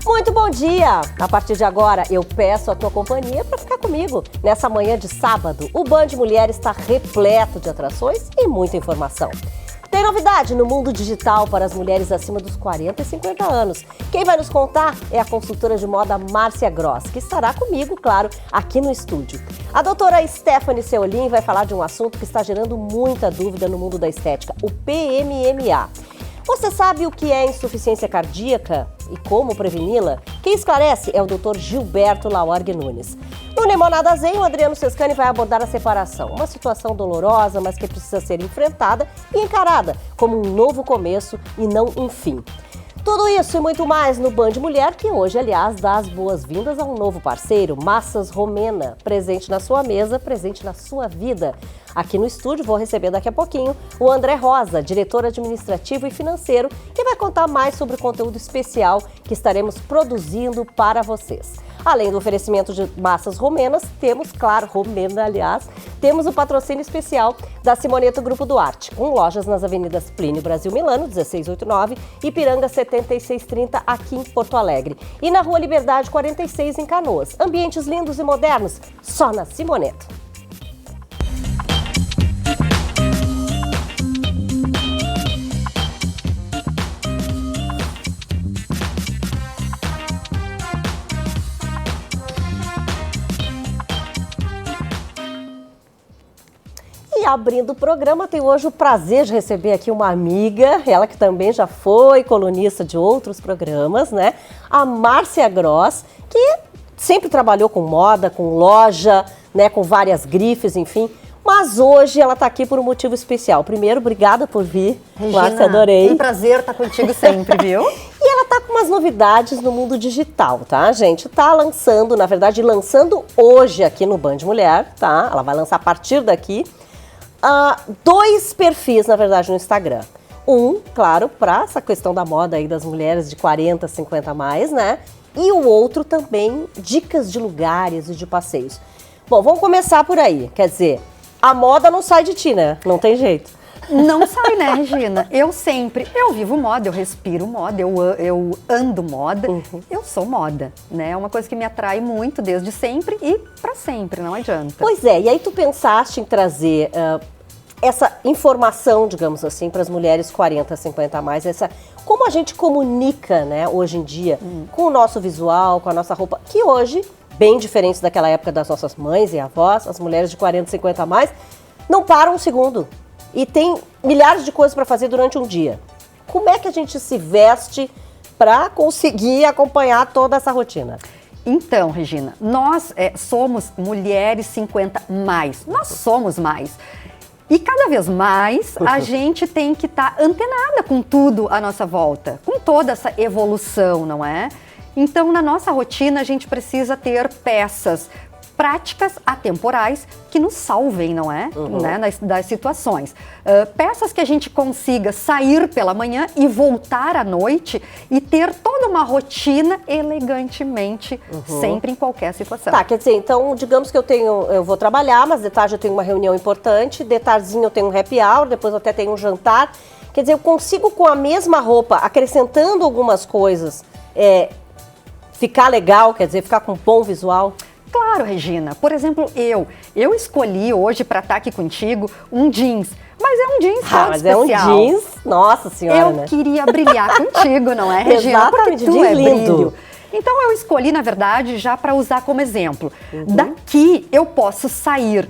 Muito bom dia! A partir de agora, eu peço a tua companhia para ficar comigo. Nessa manhã de sábado, o Band Mulher está repleto de atrações e muita informação. Tem novidade no mundo digital para as mulheres acima dos 40 e 50 anos. Quem vai nos contar é a consultora de moda Márcia Gross, que estará comigo, claro, aqui no estúdio. A doutora Stephanie Seolin vai falar de um assunto que está gerando muita dúvida no mundo da estética, o PMMA. Você sabe o que é insuficiência cardíaca e como preveni-la? Quem esclarece é o Dr. Gilberto Laorgue Nunes. No Limonada Zen, o Adriano Sescani vai abordar a separação. Uma situação dolorosa, mas que precisa ser enfrentada e encarada como um novo começo e não um fim. Tudo isso e muito mais no Band Mulher, que hoje, aliás, dá as boas-vindas a um novo parceiro, Massas Romena, presente na sua mesa, presente na sua vida. Aqui no estúdio vou receber daqui a pouquinho o André Rosa, diretor administrativo e financeiro, que vai contar mais sobre o conteúdo especial que estaremos produzindo para vocês. Além do oferecimento de massas romenas, temos, claro, romena, aliás, temos o patrocínio especial da Simoneto Grupo Duarte, com lojas nas avenidas Plínio Brasil Milano, 1689, e Ipiranga 7630, aqui em Porto Alegre. E na Rua Liberdade 46, em Canoas. Ambientes lindos e modernos, só na Simoneto. Abrindo o programa, tenho hoje o prazer de receber aqui uma amiga, ela que também já foi colunista de outros programas, né? A Márcia Gross, que sempre trabalhou com moda, com loja, né? Com várias grifes, enfim. Mas hoje ela está aqui por um motivo especial. Primeiro, obrigada por vir, Regina, Márcia, adorei. Um prazer estar contigo sempre, viu? E ela está com umas novidades no mundo digital, tá, gente? Tá lançando, na verdade, lançando hoje aqui no Band Mulher, tá? Ela vai lançar a partir daqui. Dois perfis, na verdade, no Instagram. Um, claro, para essa questão da moda aí das mulheres de 40, 50 a mais, né? E o outro também, dicas de lugares e de passeios. Bom, vamos começar por aí. Quer dizer, a moda não sai de ti, né? Não tem jeito. Não sai, né, Regina? Eu vivo moda, eu respiro moda, eu ando moda, eu sou moda, né? É uma coisa que me atrai muito desde sempre e pra sempre, não adianta. Pois é, e aí tu pensaste em trazer essa informação, digamos assim, para as mulheres 40, 50 a mais, como a gente comunica, né, hoje em dia, com o nosso visual, com a nossa roupa, que hoje, bem diferente daquela época das nossas mães e avós, as mulheres de 40, 50 a mais, não param um segundo. E tem milhares de coisas para fazer durante um dia. Como é que a gente se veste para conseguir acompanhar toda essa rotina? Então, Regina, nós somos mulheres 50 mais. Nós somos mais. E cada vez mais a gente tem que estar antenada com tudo à nossa volta, com toda essa evolução, não é? Então, na nossa rotina, a gente precisa ter peças práticas, atemporais, que nos salvem, não é? Né? Das situações. Peças que a gente consiga sair pela manhã e voltar à noite e ter toda uma rotina elegantemente, sempre em qualquer situação. Tá, quer dizer, então, digamos que eu vou trabalhar, mas de tarde eu tenho uma reunião importante, de tardezinho eu tenho um happy hour, depois eu até tenho um jantar. Quer dizer, eu consigo com a mesma roupa, acrescentando algumas coisas, ficar legal, quer dizer, ficar com um bom visual? Claro, Regina. Por exemplo, eu escolhi hoje para estar aqui contigo um jeans. Mas é um jeans todo mas especial. É um jeans, nossa senhora, né? Eu queria brilhar contigo, não é, Regina? Exatamente, porque tu é lindo. Brilho. Então eu escolhi, na verdade, já para usar como exemplo. Daqui eu posso sair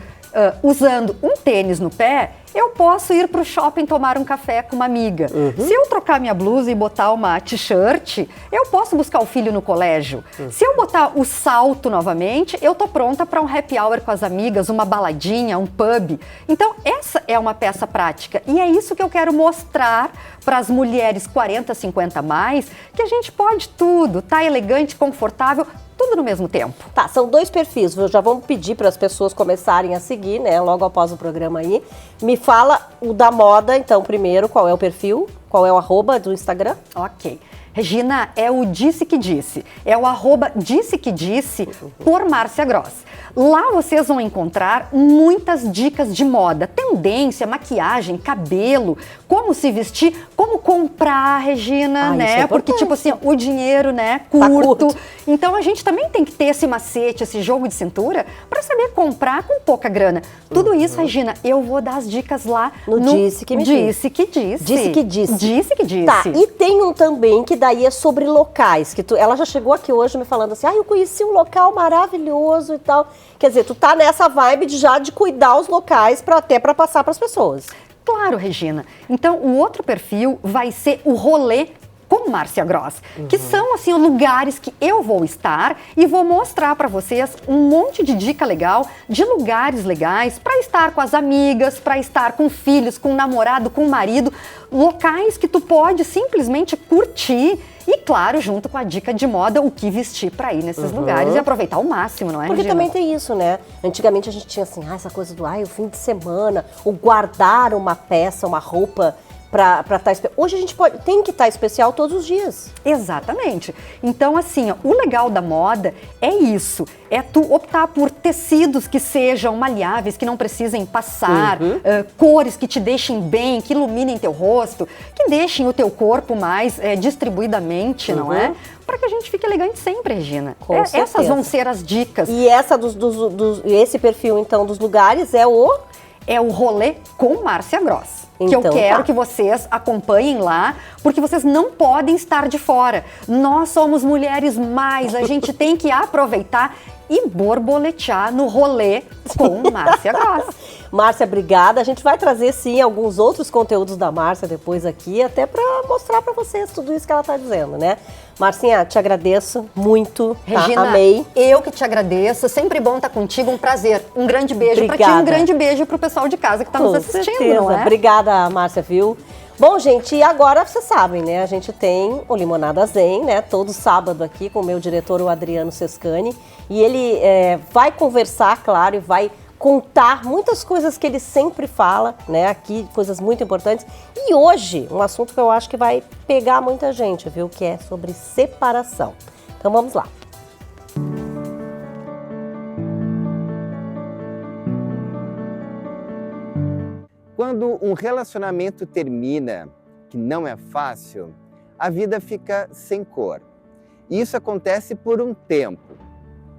usando um tênis no pé, eu posso ir para o shopping tomar um café com uma amiga. Se eu trocar minha blusa e botar uma t-shirt, eu posso buscar o filho no colégio. Se eu botar o salto novamente, eu tô pronta para um happy hour com as amigas, uma baladinha, um pub. Então, essa é uma peça prática. E é isso que eu quero mostrar para as mulheres 40, 50 a mais, que a gente pode tudo, tá elegante, confortável, tudo no mesmo tempo. Tá, são dois perfis, já vamos pedir para as pessoas começarem a seguir, né, logo após o programa aí. Me fala o da moda, então, primeiro, qual é o perfil, qual é o arroba do Instagram? Ok. Regina, é o Disse Que Disse. É o @Disse Que Disse por Márcia Gross. Lá vocês vão encontrar muitas dicas de moda, tendência, maquiagem, cabelo, como se vestir, como comprar, Regina, né? Isso é Porque, tipo assim, o dinheiro, né, Tá curto. curto. Então a gente também tem que ter esse macete, esse jogo de cintura, para saber comprar com pouca grana. Tudo isso, Regina, eu vou dar as dicas lá No Disse Que Me Disse Que Disse. Disse Que Disse. Disse Que Disse. Tá, e tem um também que daí é sobre locais, que ela já chegou aqui hoje me falando assim, eu conheci um local maravilhoso e tal. Quer dizer, tu tá nessa vibe de cuidar os locais até para passar para as pessoas. Claro, Regina. Então, o outro perfil vai ser o rolê com Márcia Gross, que são assim os lugares que eu vou estar e vou mostrar para vocês um monte de dica legal, de lugares legais para estar com as amigas, para estar com filhos, com namorado, com marido, locais que tu pode simplesmente curtir e, claro, junto com a dica de moda, o que vestir para ir nesses lugares e aproveitar ao máximo, não é, Porque Regina? também tem isso, né? Antigamente a gente tinha assim, essa coisa do, o fim de semana, o guardar uma peça, uma roupa para estar especial. Hoje a gente tem que estar especial todos os dias. Exatamente. Então, assim, ó, o legal da moda é isso. É tu optar por tecidos que sejam maleáveis, que não precisem passar, cores que te deixem bem, que iluminem teu rosto, que deixem o teu corpo mais distribuidamente, não é? Para que a gente fique elegante sempre, Regina. Essas vão ser as dicas. E essa esse perfil, então, dos lugares é o rolê com Márcia Gross. Então, que eu quero que vocês acompanhem lá, porque vocês não podem estar de fora. Nós somos mulheres mais, a gente tem que aproveitar e borboletear no rolê com Márcia Gross. Márcia, obrigada. A gente vai trazer, sim, alguns outros conteúdos da Márcia depois aqui, até para mostrar para vocês tudo isso que ela está dizendo, né? Marcinha, te agradeço muito, tá? Regina, amei. Eu que te agradeço, sempre bom estar contigo, um prazer. Um grande beijo para ti, um grande beijo para o pessoal de casa que está nos assistindo, certeza. não é? Obrigada, Márcia, viu? Bom, gente, e agora vocês sabem, né? A gente tem o Limonada Zen, né? Todo sábado aqui com o meu diretor, o Adriano Sescani. E ele vai conversar, claro, e vai contar muitas coisas que ele sempre fala, né? Aqui, coisas muito importantes. E hoje, um assunto que eu acho que vai pegar muita gente, viu? Que é sobre separação. Então vamos lá. Quando um relacionamento termina, que não é fácil, a vida fica sem cor. E isso acontece por um tempo.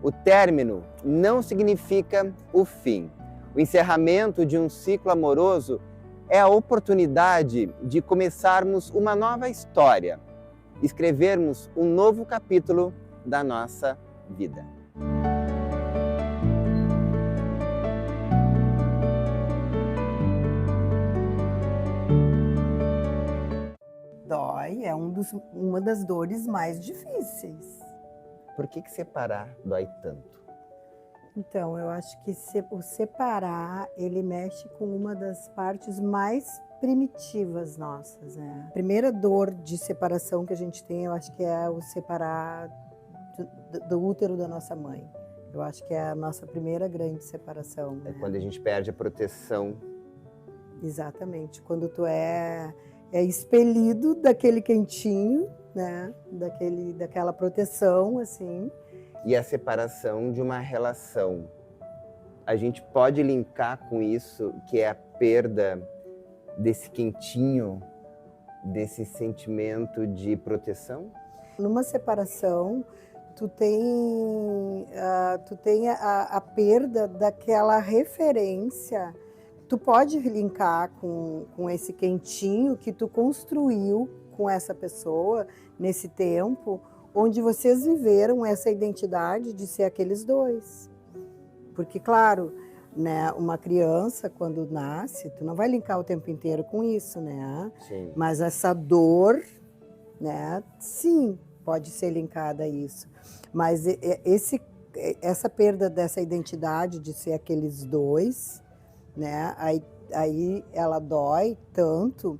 O término não significa o fim. O encerramento de um ciclo amoroso é a oportunidade de começarmos uma nova história, escrevermos um novo capítulo da nossa vida. Dói, é uma das dores mais difíceis. Por que separar dói tanto? Então, eu acho que o separar, ele mexe com uma das partes mais primitivas nossas, né? A primeira dor de separação que a gente tem, eu acho que é o separar do útero da nossa mãe. Eu acho que é a nossa primeira grande separação. Né? É quando a gente perde a proteção. Exatamente. Quando tu é expelido daquele quentinho, né? Daquela proteção, assim. E a separação de uma relação. A gente pode linkar com isso, que é a perda desse quentinho, desse sentimento de proteção? Numa separação, tu tem a perda daquela referência. Tu pode linkar com esse quentinho que tu construiu com essa pessoa nesse tempo, onde vocês viveram essa identidade de ser aqueles dois. Porque, claro, né, uma criança, quando nasce, tu não vai linkar o tempo inteiro com isso, né? Sim. Mas essa dor, né, sim, pode ser linkada a isso. Mas essa perda dessa identidade de ser aqueles dois, né, aí ela dói tanto.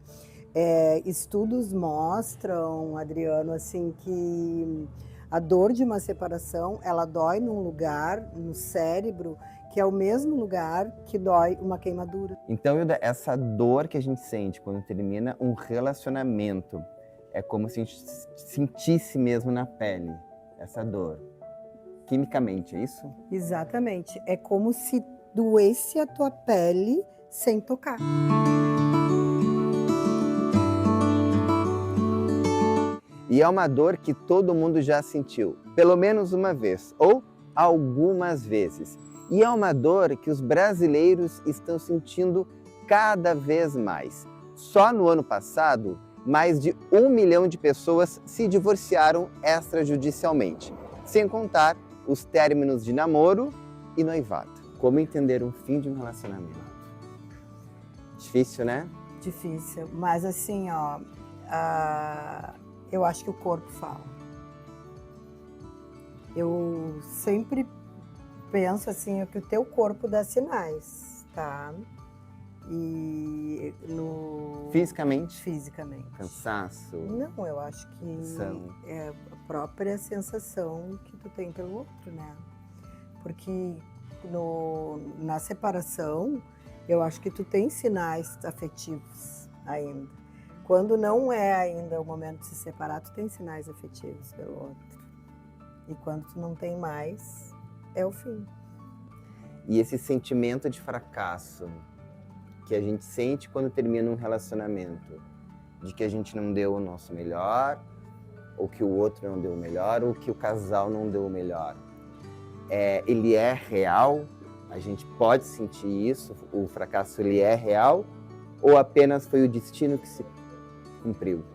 Estudos mostram, Adriano, assim, que a dor de uma separação, ela dói num lugar, no cérebro, que é o mesmo lugar que dói uma queimadura. Então, Hilda, essa dor que a gente sente quando termina um relacionamento, É como se a gente sentisse mesmo na pele essa dor. Quimicamente, é isso? Exatamente. É como se doesse a tua pele sem tocar. E é uma dor que todo mundo já sentiu, pelo menos uma vez, ou algumas vezes. E é uma dor que os brasileiros estão sentindo cada vez mais. Só no ano passado, mais de 1 milhão de pessoas se divorciaram extrajudicialmente, sem contar os términos de namoro e noivado. Como entender um fim de um relacionamento? Difícil, né? Difícil, mas assim, ó, eu acho que o corpo fala. Eu sempre penso assim, que o teu corpo dá sinais, tá? E Fisicamente? Fisicamente. Cansaço? Não, eu acho que Tensão. é a própria sensação que tu tem pelo outro, né? Porque na separação, eu acho que tu tem sinais afetivos ainda. Quando não é ainda o momento de se separar, tu tem sinais afetivos pelo outro. E quando tu não tem mais, é o fim. E esse sentimento de fracasso que a gente sente quando termina um relacionamento, de que a gente não deu o nosso melhor, ou que o outro não deu o melhor, ou que o casal não deu o melhor. Ele é real? A gente pode sentir isso? O fracasso, ele é real? Ou apenas foi o destino que se cumpriu?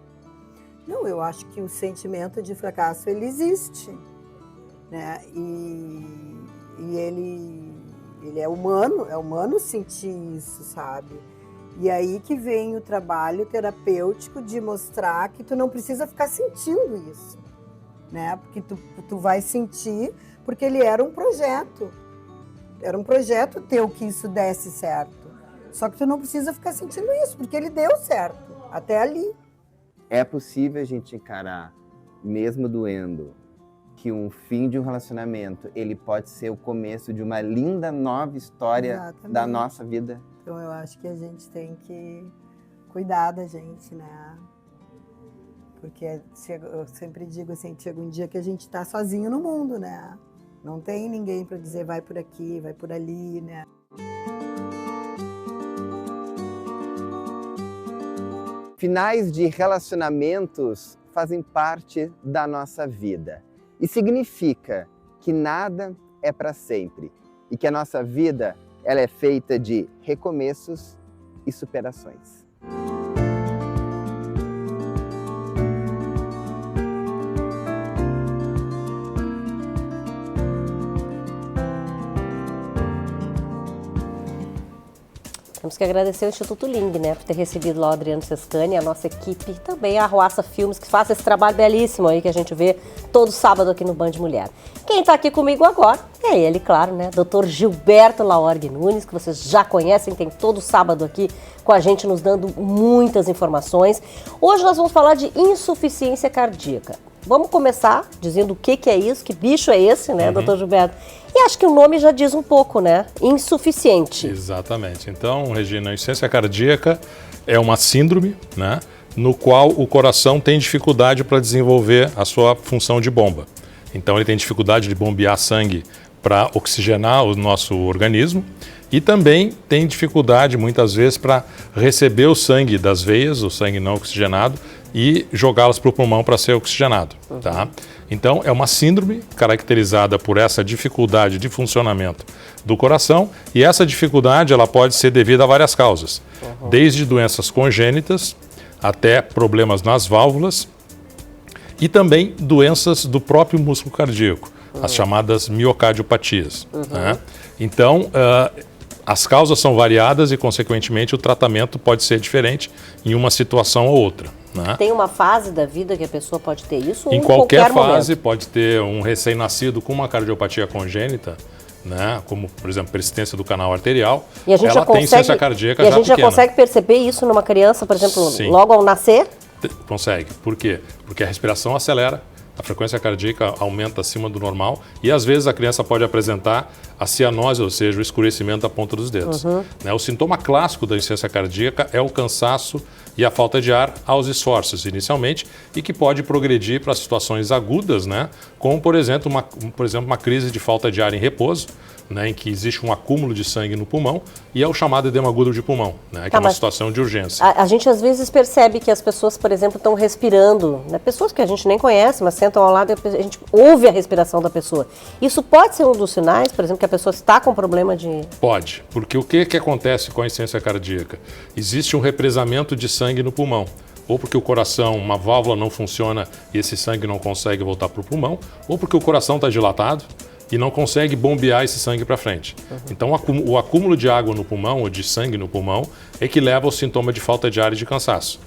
Não, eu acho que o sentimento de fracasso, ele existe, né? E ele é humano sentir isso, sabe? E aí que vem o trabalho terapêutico de mostrar que tu não precisa ficar sentindo isso, né? Porque tu vai sentir, porque ele era um projeto teu que isso desse certo. Só que tu não precisa ficar sentindo isso, porque ele deu certo, até ali. É possível a gente encarar, mesmo doendo, que um fim de um relacionamento, ele pode ser o começo de uma linda nova história Exatamente. Da nossa vida? Então eu acho que a gente tem que cuidar da gente, né? Porque eu sempre digo assim, chega um dia que a gente tá sozinho no mundo, né? Não tem ninguém para dizer vai por aqui, vai por ali, né? Finais de relacionamentos fazem parte da nossa vida. E significa que nada é para sempre e que a nossa vida ela é feita de recomeços e superações. Temos que agradecer ao Instituto Ling, né, por ter recebido lá o Adriano Sescani, a nossa equipe, também a Arruaça Filmes, que faz esse trabalho belíssimo aí que a gente vê todo sábado aqui no Band Mulher. Quem está aqui comigo agora é ele, claro, né, Dr. Gilberto Laorgue Nunes, que vocês já conhecem, tem todo sábado aqui com a gente nos dando muitas informações. Hoje nós vamos falar de insuficiência cardíaca. Vamos começar dizendo o que é isso, que bicho é esse, né, doutor Gilberto? E acho que o nome já diz um pouco, né? Insuficiente. Exatamente. Então, Regina, a insuficiência cardíaca é uma síndrome, né, no qual o coração tem dificuldade para desenvolver a sua função de bomba. Então, ele tem dificuldade de bombear sangue para oxigenar o nosso organismo e também tem dificuldade, muitas vezes, para receber o sangue das veias, o sangue não oxigenado, e jogá-los para o pulmão para ser oxigenado. Tá? Então, é uma síndrome caracterizada por essa dificuldade de funcionamento do coração e essa dificuldade ela pode ser devida a várias causas, desde doenças congênitas até problemas nas válvulas e também doenças do próprio músculo cardíaco, as chamadas miocardiopatias. Né? Então, as causas são variadas e, consequentemente, o tratamento pode ser diferente em uma situação ou outra. Né? Tem uma fase da vida que a pessoa pode ter isso? Em ou qualquer fase momento? pode ter um recém-nascido com uma cardiopatia congênita, né? Como, por exemplo, persistência do canal arterial. E a gente ela tem insuficiência cardíaca já a gente já pequena. consegue perceber isso numa criança, por exemplo, Sim. logo ao nascer? Consegue. Por quê? Porque a respiração acelera, a frequência cardíaca aumenta acima do normal e às vezes a criança pode apresentar a cianose, ou seja, o escurecimento da ponta dos dedos. Né? O sintoma clássico da insuficiência cardíaca é o cansaço e a falta de ar aos esforços inicialmente e que pode progredir para situações agudas, né? Como, por exemplo, uma crise de falta de ar em repouso, né, em que existe um acúmulo de sangue no pulmão, e é o chamado edema agudo de pulmão, né, que é uma situação de urgência. A gente às vezes percebe que as pessoas, por exemplo, estão respirando, né, pessoas que a gente nem conhece, mas sentam ao lado e a gente ouve a respiração da pessoa. Isso pode ser um dos sinais, por exemplo, que a pessoa está com problema de... Pode, porque o que acontece com a insuficiência cardíaca? Existe um represamento de sangue no pulmão. Ou porque o coração, uma válvula não funciona e esse sangue não consegue voltar para o pulmão, ou porque o coração está dilatado e não consegue bombear esse sangue para frente. Então, o acúmulo de água no pulmão ou de sangue no pulmão é que leva ao sintoma de falta de ar e de cansaço,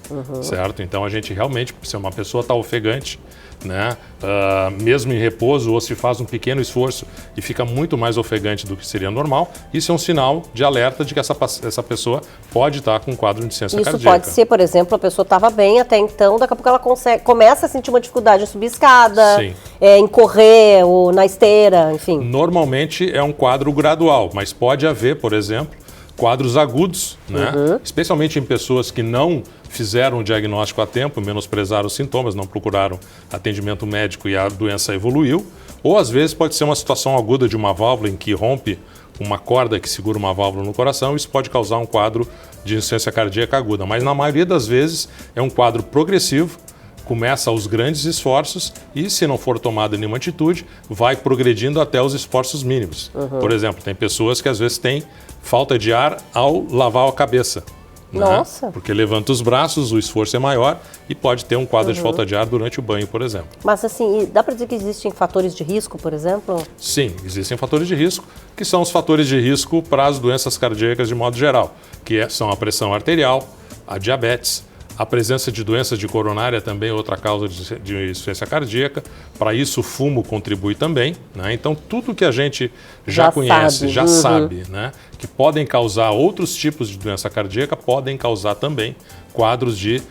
certo? Então, a gente realmente, se uma pessoa está ofegante, né, mesmo em repouso, ou se faz um pequeno esforço e fica muito mais ofegante do que seria normal, isso é um sinal de alerta de que essa pessoa pode estar com um quadro de insuficiência cardíaca. Isso pode ser, por exemplo, a pessoa estava bem até então, daqui a pouco ela começa a sentir uma dificuldade em subir escada, em correr ou na esteira, enfim. Normalmente é um quadro gradual, mas pode haver, por exemplo, quadros agudos, né? Especialmente em pessoas que não fizeram o diagnóstico a tempo, menosprezaram os sintomas, não procuraram atendimento médico e a doença evoluiu. Ou às vezes pode ser uma situação aguda de uma válvula em que rompe uma corda que segura uma válvula no coração, isso pode causar um quadro de insuficiência cardíaca aguda. Mas na maioria das vezes é um quadro progressivo, começa aos grandes esforços e, se não for tomada nenhuma atitude, vai progredindo até os esforços mínimos. Por exemplo, tem pessoas que às vezes têm falta de ar ao lavar a cabeça. Nossa! Né? Porque levanta os braços, o esforço é maior e pode ter um quadro de falta de ar durante o banho, por exemplo. Mas assim, dá para dizer que existem fatores de risco, por exemplo? Sim, existem fatores de risco, que são os fatores de risco para as doenças cardíacas de modo geral, que são a pressão arterial, a diabetes, a presença de doenças de coronária também é outra causa de insuficiência cardíaca. Para isso, o fumo contribui também, né? Então, tudo que a gente já conhece, já sabe, né? Que podem causar outros tipos de doença cardíaca, podem causar também quadros de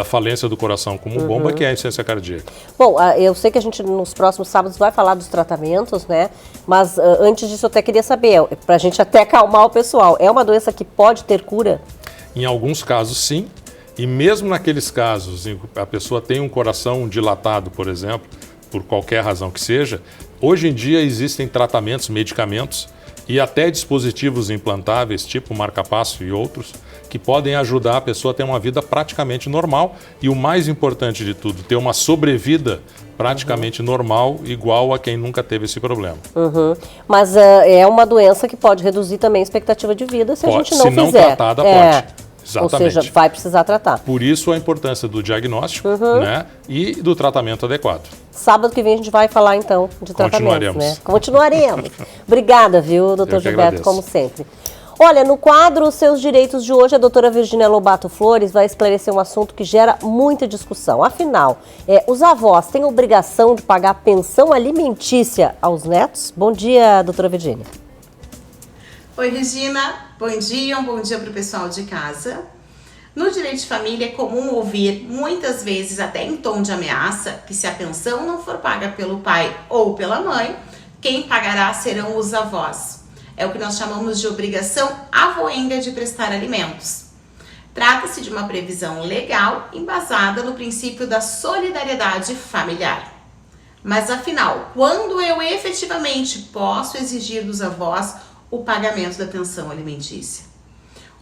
falência do coração como bomba, que é a insuficiência cardíaca. Bom, eu sei que a gente nos próximos sábados vai falar dos tratamentos, né? Mas antes disso eu até queria saber, para a gente até acalmar o pessoal, é uma doença que pode ter cura? Em alguns casos, sim. E mesmo naqueles casos em que a pessoa tem um coração dilatado, por exemplo, por qualquer razão que seja, hoje em dia existem tratamentos, medicamentos e até dispositivos implantáveis, tipo marca-passo e outros, que podem ajudar a pessoa a ter uma vida praticamente normal e, o mais importante de tudo, ter uma sobrevida praticamente normal, igual a quem nunca teve esse problema. Mas é uma doença que pode reduzir também a expectativa de vida se a gente não fizer. Se não tratada, pode. Exatamente. Ou seja, vai precisar tratar. Por isso a importância do diagnóstico, né, e do tratamento adequado. Sábado que vem a gente vai falar então de tratamentos, né? Continuaremos. Obrigada, viu, doutor Gilberto, como sempre. Olha, no quadro Seus Direitos de hoje, a doutora Virgínia Lobato Flores vai esclarecer um assunto que gera muita discussão. Afinal, os avós têm obrigação de pagar pensão alimentícia aos netos? Bom dia, doutora Virgínia. Oi, Regina. Bom dia para o pessoal de casa. No direito de família é comum ouvir, muitas vezes até em tom de ameaça, que se a pensão não for paga pelo pai ou pela mãe, quem pagará serão os avós. É o que nós chamamos de obrigação avoenga de prestar alimentos. Trata-se de uma previsão legal embasada no princípio da solidariedade familiar. Mas afinal, quando eu efetivamente posso exigir dos avós o pagamento da pensão alimentícia?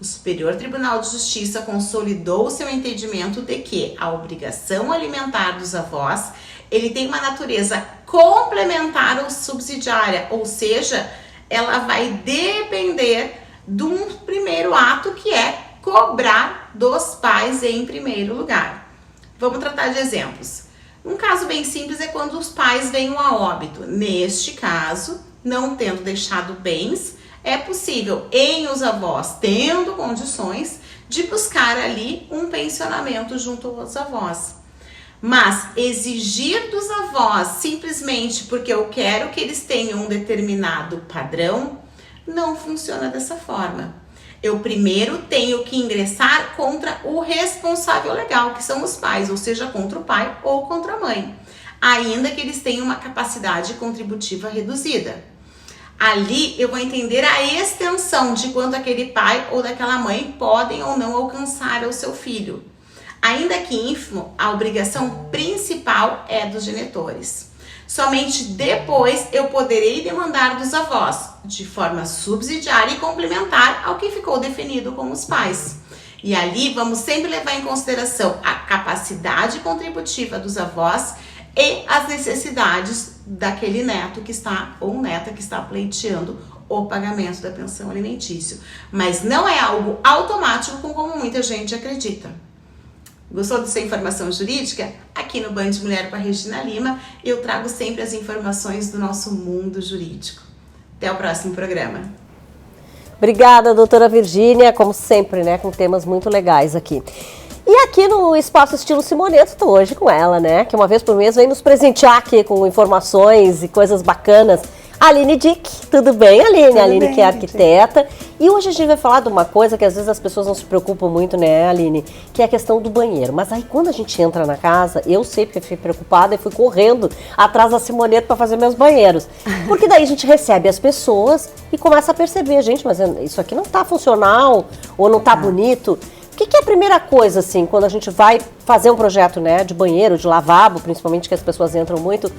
O Superior Tribunal de Justiça consolidou seu entendimento de que a obrigação alimentar dos avós, ele tem uma natureza complementar ou subsidiária, ou seja, ela vai depender de um primeiro ato, que é cobrar dos pais em primeiro lugar. Vamos tratar de exemplos. Um caso bem simples é quando os pais venham a óbito. Neste caso, não tendo deixado bens, é possível, em os avós, tendo condições, de buscar ali um pensionamento junto aos avós. Mas exigir dos avós simplesmente porque eu quero que eles tenham um determinado padrão, não funciona dessa forma. Eu primeiro tenho que ingressar contra o responsável legal, que são os pais, ou seja, contra o pai ou contra a mãe, ainda que eles tenham uma capacidade contributiva reduzida. Ali eu vou entender a extensão de quanto aquele pai ou daquela mãe podem ou não alcançar ao seu filho. Ainda que ínfimo, a obrigação principal é dos genitores. Somente depois eu poderei demandar dos avós, de forma subsidiária e complementar ao que ficou definido com os pais. E ali vamos sempre levar em consideração a capacidade contributiva dos avós e as necessidades daquele neto que está, ou neta que está pleiteando o pagamento da pensão alimentícia. Mas não é algo automático como muita gente acredita. Gostou dessa informação jurídica? Aqui no Band Mulher com a Regina Lima, eu trago sempre as informações do nosso mundo jurídico. Até o próximo programa. Obrigada, doutora Virgínia, como sempre, né, com temas muito legais aqui. E aqui no Espaço Estilo Simoneto, estou hoje com ela, né, que uma vez por mês vem nos presentear aqui com informações e coisas bacanas. Aline Dick, tudo bem, Aline? Tudo Aline bem, que é arquiteta. E hoje a gente vai falar de uma coisa que às vezes as pessoas não se preocupam muito, né, Aline? Que é a questão do banheiro. Mas aí quando a gente entra na casa, eu sei porque eu fiquei preocupada e fui correndo atrás da Simoneto para fazer meus banheiros. Porque daí a gente recebe as pessoas e começa a perceber, gente, mas isso aqui não tá funcional ou não tá bonito. O que é a primeira coisa, assim, quando a gente vai fazer um projeto, né, de banheiro, de lavabo, principalmente que as pessoas entram muito,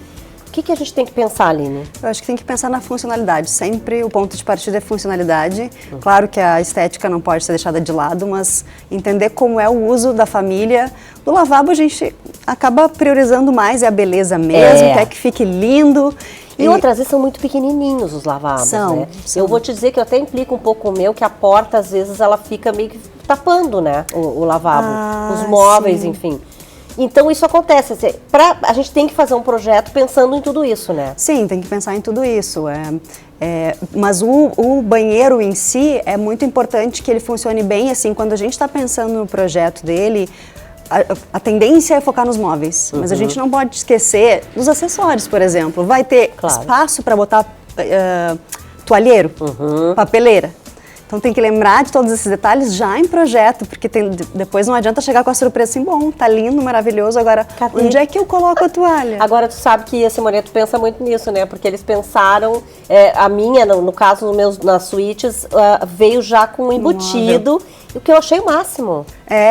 o que a gente tem que pensar, Aline? Eu acho que tem que pensar na funcionalidade. Sempre o ponto de partida é funcionalidade. Claro que a estética não pode ser deixada de lado, mas entender como é o uso da família. No lavabo a gente acaba priorizando mais a beleza mesmo, quer que fique lindo. E outras vezes são muito pequenininhos os lavabos, né? Eu vou te dizer que eu até implico um pouco o meu, que a porta às vezes ela fica meio que tapando, né, o lavabo, os móveis, sim. Enfim. Então isso acontece, a gente tem que fazer um projeto pensando em tudo isso, né? Sim, tem que pensar em tudo isso. Mas o banheiro em si é muito importante que ele funcione bem, assim, quando a gente está pensando no projeto dele, a tendência é focar nos móveis, mas a gente não pode esquecer dos acessórios, por exemplo. Vai ter espaço para botar toalheiro, papeleira. Então tem que lembrar de todos esses detalhes já em projeto, porque depois não adianta chegar com a surpresa assim, bom, tá lindo, maravilhoso, agora onde é que eu coloco a toalha? Agora tu sabe que a Simoneto pensa muito nisso, né? Porque eles pensaram, a minha, no caso, nas suítes, veio já com embutido, o que eu achei o máximo.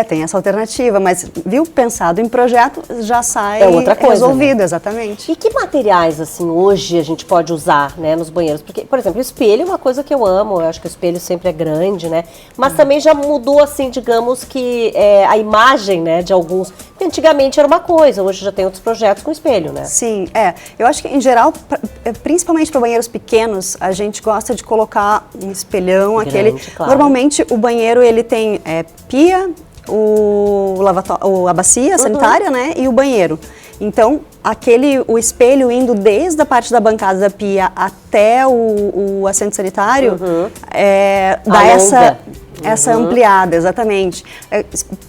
Tem essa alternativa, mas, pensado em projeto, já sai outra coisa, resolvido, né? Exatamente. E que materiais, assim, hoje a gente pode usar, né, nos banheiros? Porque, por exemplo, o espelho é uma coisa que eu amo, eu acho que o espelho sempre é grande, né? Mas também já mudou, assim, digamos que a imagem, né, de alguns... Porque antigamente era uma coisa, hoje já tem outros projetos com espelho, né? Sim, eu acho que, em geral, principalmente para banheiros pequenos, a gente gosta de colocar um espelhão, grande, claro. Normalmente, o banheiro, ele tem pia, a bacia sanitária, né, e o banheiro. Então, o espelho indo desde a parte da bancada da pia até o assento sanitário, dá essa ampliada, exatamente.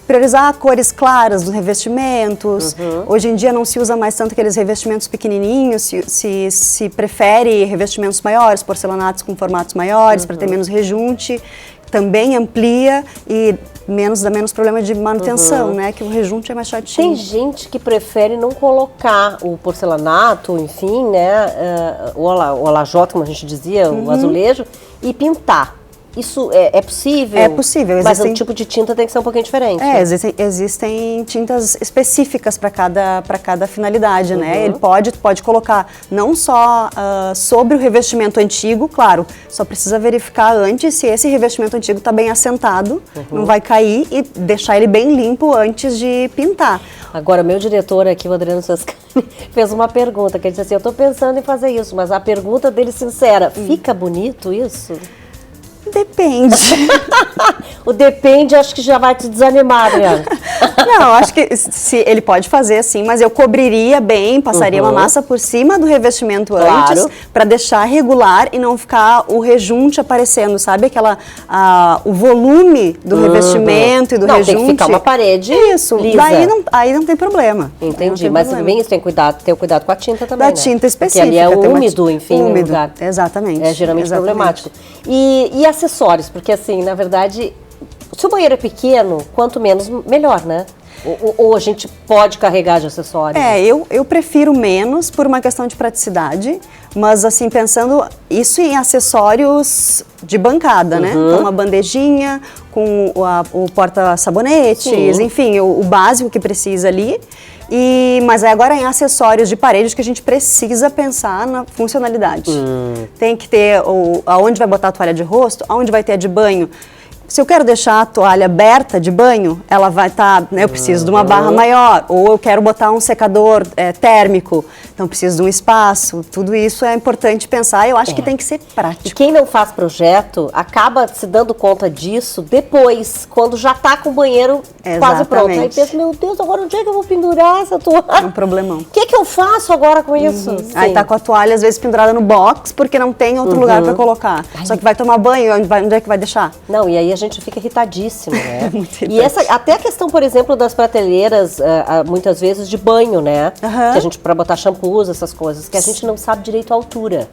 Priorizar cores claras dos revestimentos. Hoje em dia não se usa mais tanto aqueles revestimentos pequenininhos, se prefere revestimentos maiores, porcelanatos com formatos maiores, para ter menos rejunte. Também amplia e dá menos problema de manutenção, né? Que o rejunte é mais chatinho. Tem gente que prefere não colocar o porcelanato, enfim, né? O alajota, como a gente dizia, o azulejo, e pintar. Isso é possível? É possível. Mas o tipo de tinta tem que ser um pouquinho diferente. Existem tintas específicas para cada finalidade, né? Ele pode colocar não só sobre o revestimento antigo, claro, só precisa verificar antes se esse revestimento antigo está bem assentado, não vai cair, e deixar ele bem limpo antes de pintar. Agora, meu diretor aqui, o Adriano Sascani, fez uma pergunta, que ele disse assim, eu estou pensando em fazer isso, mas a pergunta dele sincera, fica bonito isso? Depende. O depende, acho que já vai te desanimar, Adriana. Não, acho que se ele pode fazer assim, mas eu cobriria bem, passaria uma massa por cima do revestimento antes, para deixar regular e não ficar o rejunte aparecendo, sabe? O volume do revestimento e do rejunte. Tem que ficar uma parede lisa. Aí não tem problema. Entendi, mas também isso tem ter cuidado com a tinta também, da tinta específica. Porque ali é úmido, enfim, no lugar. Exatamente. É geralmente problemático. E acessórios, porque assim, na verdade, se o banheiro é pequeno, quanto menos, melhor, né? Ou a gente pode carregar de acessórios? Eu prefiro menos por uma questão de praticidade, mas assim, pensando isso em acessórios de bancada, né? Então, uma bandejinha com o porta-sabonetes, Sim. enfim, o básico que precisa ali. Mas agora em acessórios de parede que a gente precisa pensar na funcionalidade. Tem que ter aonde vai botar a toalha de rosto, aonde vai ter a de banho. Se eu quero deixar a toalha aberta de banho, ela vai estar, né, eu preciso de uma barra maior, ou eu quero botar um secador térmico, então preciso de um espaço. Tudo isso é importante pensar, eu acho que tem que ser E prático. quem não faz projeto acaba se dando conta disso depois, quando já tá com o banheiro quase pronto. Aí Exatamente. pensa, meu Deus, agora onde é que eu vou pendurar essa toalha? É um problemão. O que eu faço agora com isso? Aí Sim. tá com a toalha às vezes pendurada no box, porque não tem outro lugar para colocar. Só que vai tomar banho, onde é que vai deixar? Não, e aí a gente fica irritadíssimo, né? Muito E até a questão, por exemplo, das prateleiras, muitas vezes de banho, né? Aham. Que a gente, para botar shampoos, essas coisas, que a gente não sabe direito a altura.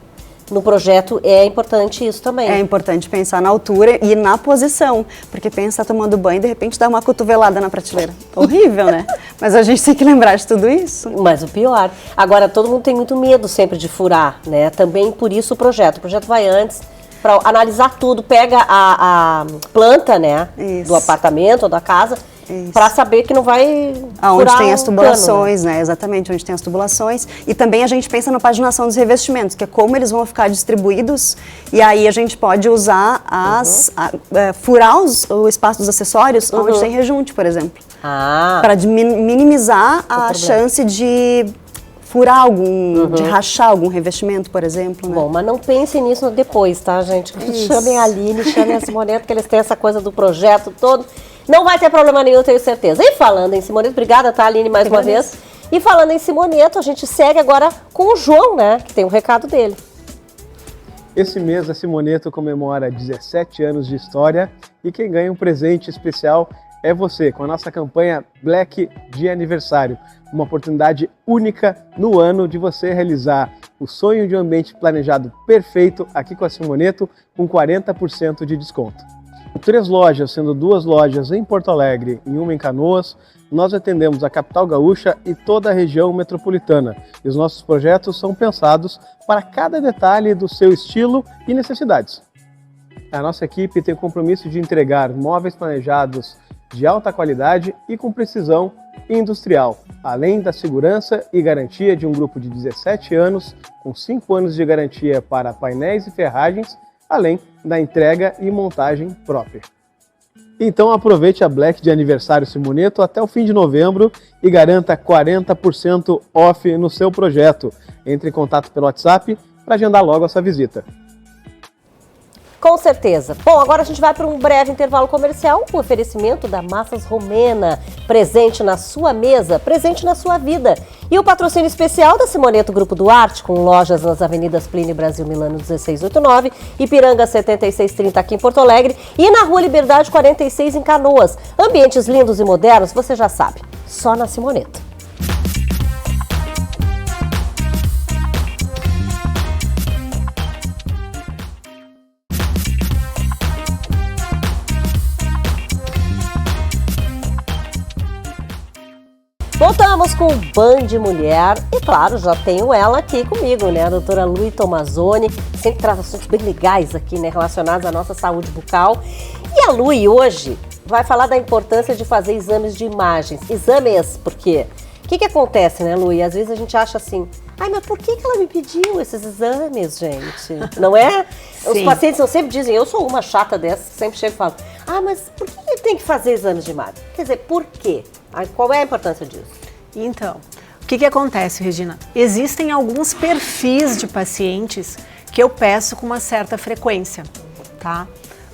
No projeto é importante isso também. É importante pensar na altura e na posição, porque pensa tomando banho e de repente dá uma cotovelada na prateleira. Horrível, né? Mas a gente tem que lembrar de tudo isso. Mas o pior. Agora, todo mundo tem muito medo sempre de furar, né? Também por isso o projeto. O projeto vai antes para analisar tudo, pega a planta, né? Isso. Do apartamento ou da casa, para saber que não vai Aonde furar tem as um cano, tubulações, né? Exatamente, onde tem as tubulações. E também a gente pensa na paginação dos revestimentos, que é como eles vão ficar distribuídos. E aí a gente pode usar furar o espaço dos acessórios onde tem rejunte, por exemplo. Ah, Para minimizar a chance de furar de rachar algum revestimento, por exemplo, né? bom, mas não pensem nisso depois, tá, gente? Chamem a Aline, chamem a Simoneta, que eles têm essa coisa do projeto todo. Não vai ter problema nenhum, eu tenho certeza. E falando em Simoneto, obrigada, tá, Aline, mais uma vez. E falando em Simoneto, a gente segue agora com o João, né, que tem um recado dele. Esse mês a Simoneto comemora 17 anos de história e quem ganha um presente especial é você, com a nossa campanha Black de Aniversário. Uma oportunidade única no ano de você realizar o sonho de um ambiente planejado perfeito aqui com a Simoneto com 40% de desconto. Com 3 lojas, sendo 2 lojas em Porto Alegre e uma em Canoas, nós atendemos a capital gaúcha e toda a região metropolitana. E os nossos projetos são pensados para cada detalhe do seu estilo e necessidades. A nossa equipe tem o compromisso de entregar móveis planejados de alta qualidade e com precisão industrial, além da segurança e garantia de um grupo de 17 anos, com 5 anos de garantia para painéis e ferragens, além da entrega e montagem própria. Então aproveite a Black de Aniversário Simoneto até o fim de novembro e garanta 40% off no seu projeto. Entre em contato pelo WhatsApp para agendar logo a sua visita. Com certeza. Bom, agora a gente vai para um breve intervalo comercial. O oferecimento da Massas Romena. Presente na sua mesa, presente na sua vida. E o patrocínio especial da Simoneto Grupo Duarte, com lojas nas avenidas Plínio Brasil Milano 1689, Ipiranga 7630 aqui em Porto Alegre e na Rua Liberdade 46 em Canoas. Ambientes lindos e modernos, você já sabe, só na Simoneto. Voltamos com o Band Mulher e, claro, já tenho ela aqui comigo, né? A doutora Luí Tomazoni, sempre traz assuntos bem legais aqui, né? Relacionados à nossa saúde bucal. E a Luí hoje vai falar da importância de fazer exames de imagens. Exames, por quê? O que acontece, né, Luí? Às vezes a gente acha assim, ai, mas por que ela me pediu esses exames, gente? Não é? Os pacientes não sempre dizem, eu sou uma chata dessas, que sempre chego e falo, ah, mas por que tem que fazer exames de imagem? Quer dizer, por quê? Qual é a importância disso? Então, o que acontece, Regina? Existem alguns perfis de pacientes que eu peço com uma certa frequência, tá?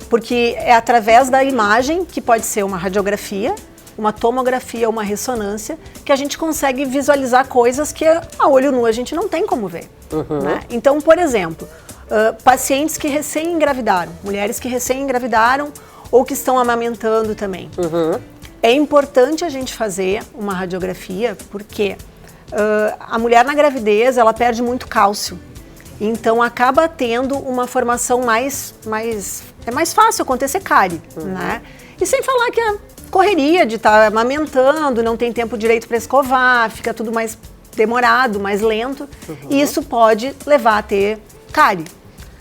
Porque é através da imagem, que pode ser uma radiografia, uma tomografia ou uma ressonância, que a gente consegue visualizar coisas que a olho nu a gente não tem como ver. Né? Então, por exemplo, pacientes que recém-engravidaram, mulheres que recém-engravidaram ou que estão amamentando também. É importante a gente fazer uma radiografia porque a mulher na gravidez, ela perde muito cálcio. Então acaba tendo uma formação é mais fácil acontecer cárie, né? E sem falar que a correria de estar amamentando, não tem tempo direito para escovar, fica tudo mais demorado, mais lento. E isso pode levar a ter cárie.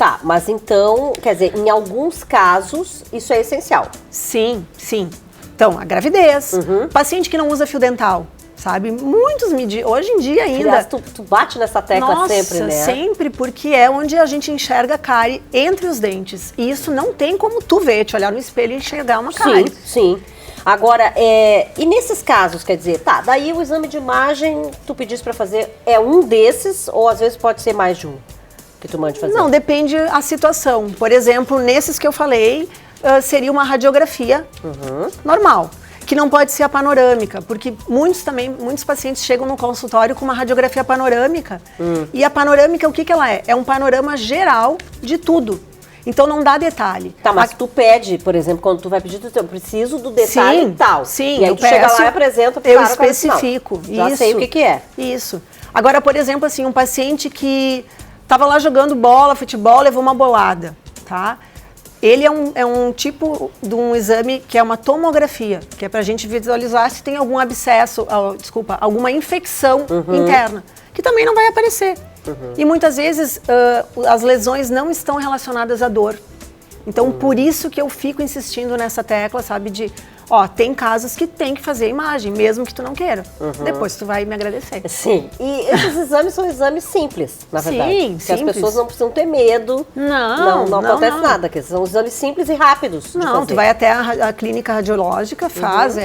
Tá, mas então, quer dizer, em alguns casos, isso é essencial. Sim, sim. Então, a gravidez, paciente que não usa fio dental, sabe? Muitos hoje em dia ainda. Aliás, tu bate nessa tecla sempre, né? Sempre, porque é onde a gente enxerga a cárie entre os dentes. E isso não tem como tu ver, te olhar no espelho e enxergar uma cárie. Sim, sim. Agora, e nesses casos, quer dizer, tá, daí o exame de imagem, tu pedisse pra fazer, é um desses ou às vezes pode ser mais de um que tu mande fazer? Não, depende a situação. Por exemplo, nesses que eu falei, seria uma radiografia normal, que não pode ser a panorâmica, porque muitos pacientes chegam no consultório com uma radiografia panorâmica. E a panorâmica, o que que ela é? É um panorama geral de tudo. Então não dá detalhe. Tá, mas tu pede, por exemplo, quando tu vai pedir, eu preciso do detalhe tal. Sim, e aí eu tu chega peço, lá e apresenta pro eu cara, especifico. Assim, já sei o que é. Isso. Agora, por exemplo, assim, um paciente que estava lá jogando bola, futebol, levou uma bolada, tá? Ele é um tipo de um exame que é uma tomografia, que é pra gente visualizar se tem algum abscesso, alguma infecção interna, que também não vai aparecer. E muitas vezes as lesões não estão relacionadas à dor. Então, por isso que eu fico insistindo nessa tecla, sabe, tem casos que tem que fazer imagem, mesmo que tu não queira. Depois tu vai me agradecer. Sim, e esses exames são exames simples, na verdade. Sim, que as pessoas não precisam ter medo. Não acontece nada, que são exames simples e rápidos. Não, tu vai até a clínica radiológica, faz,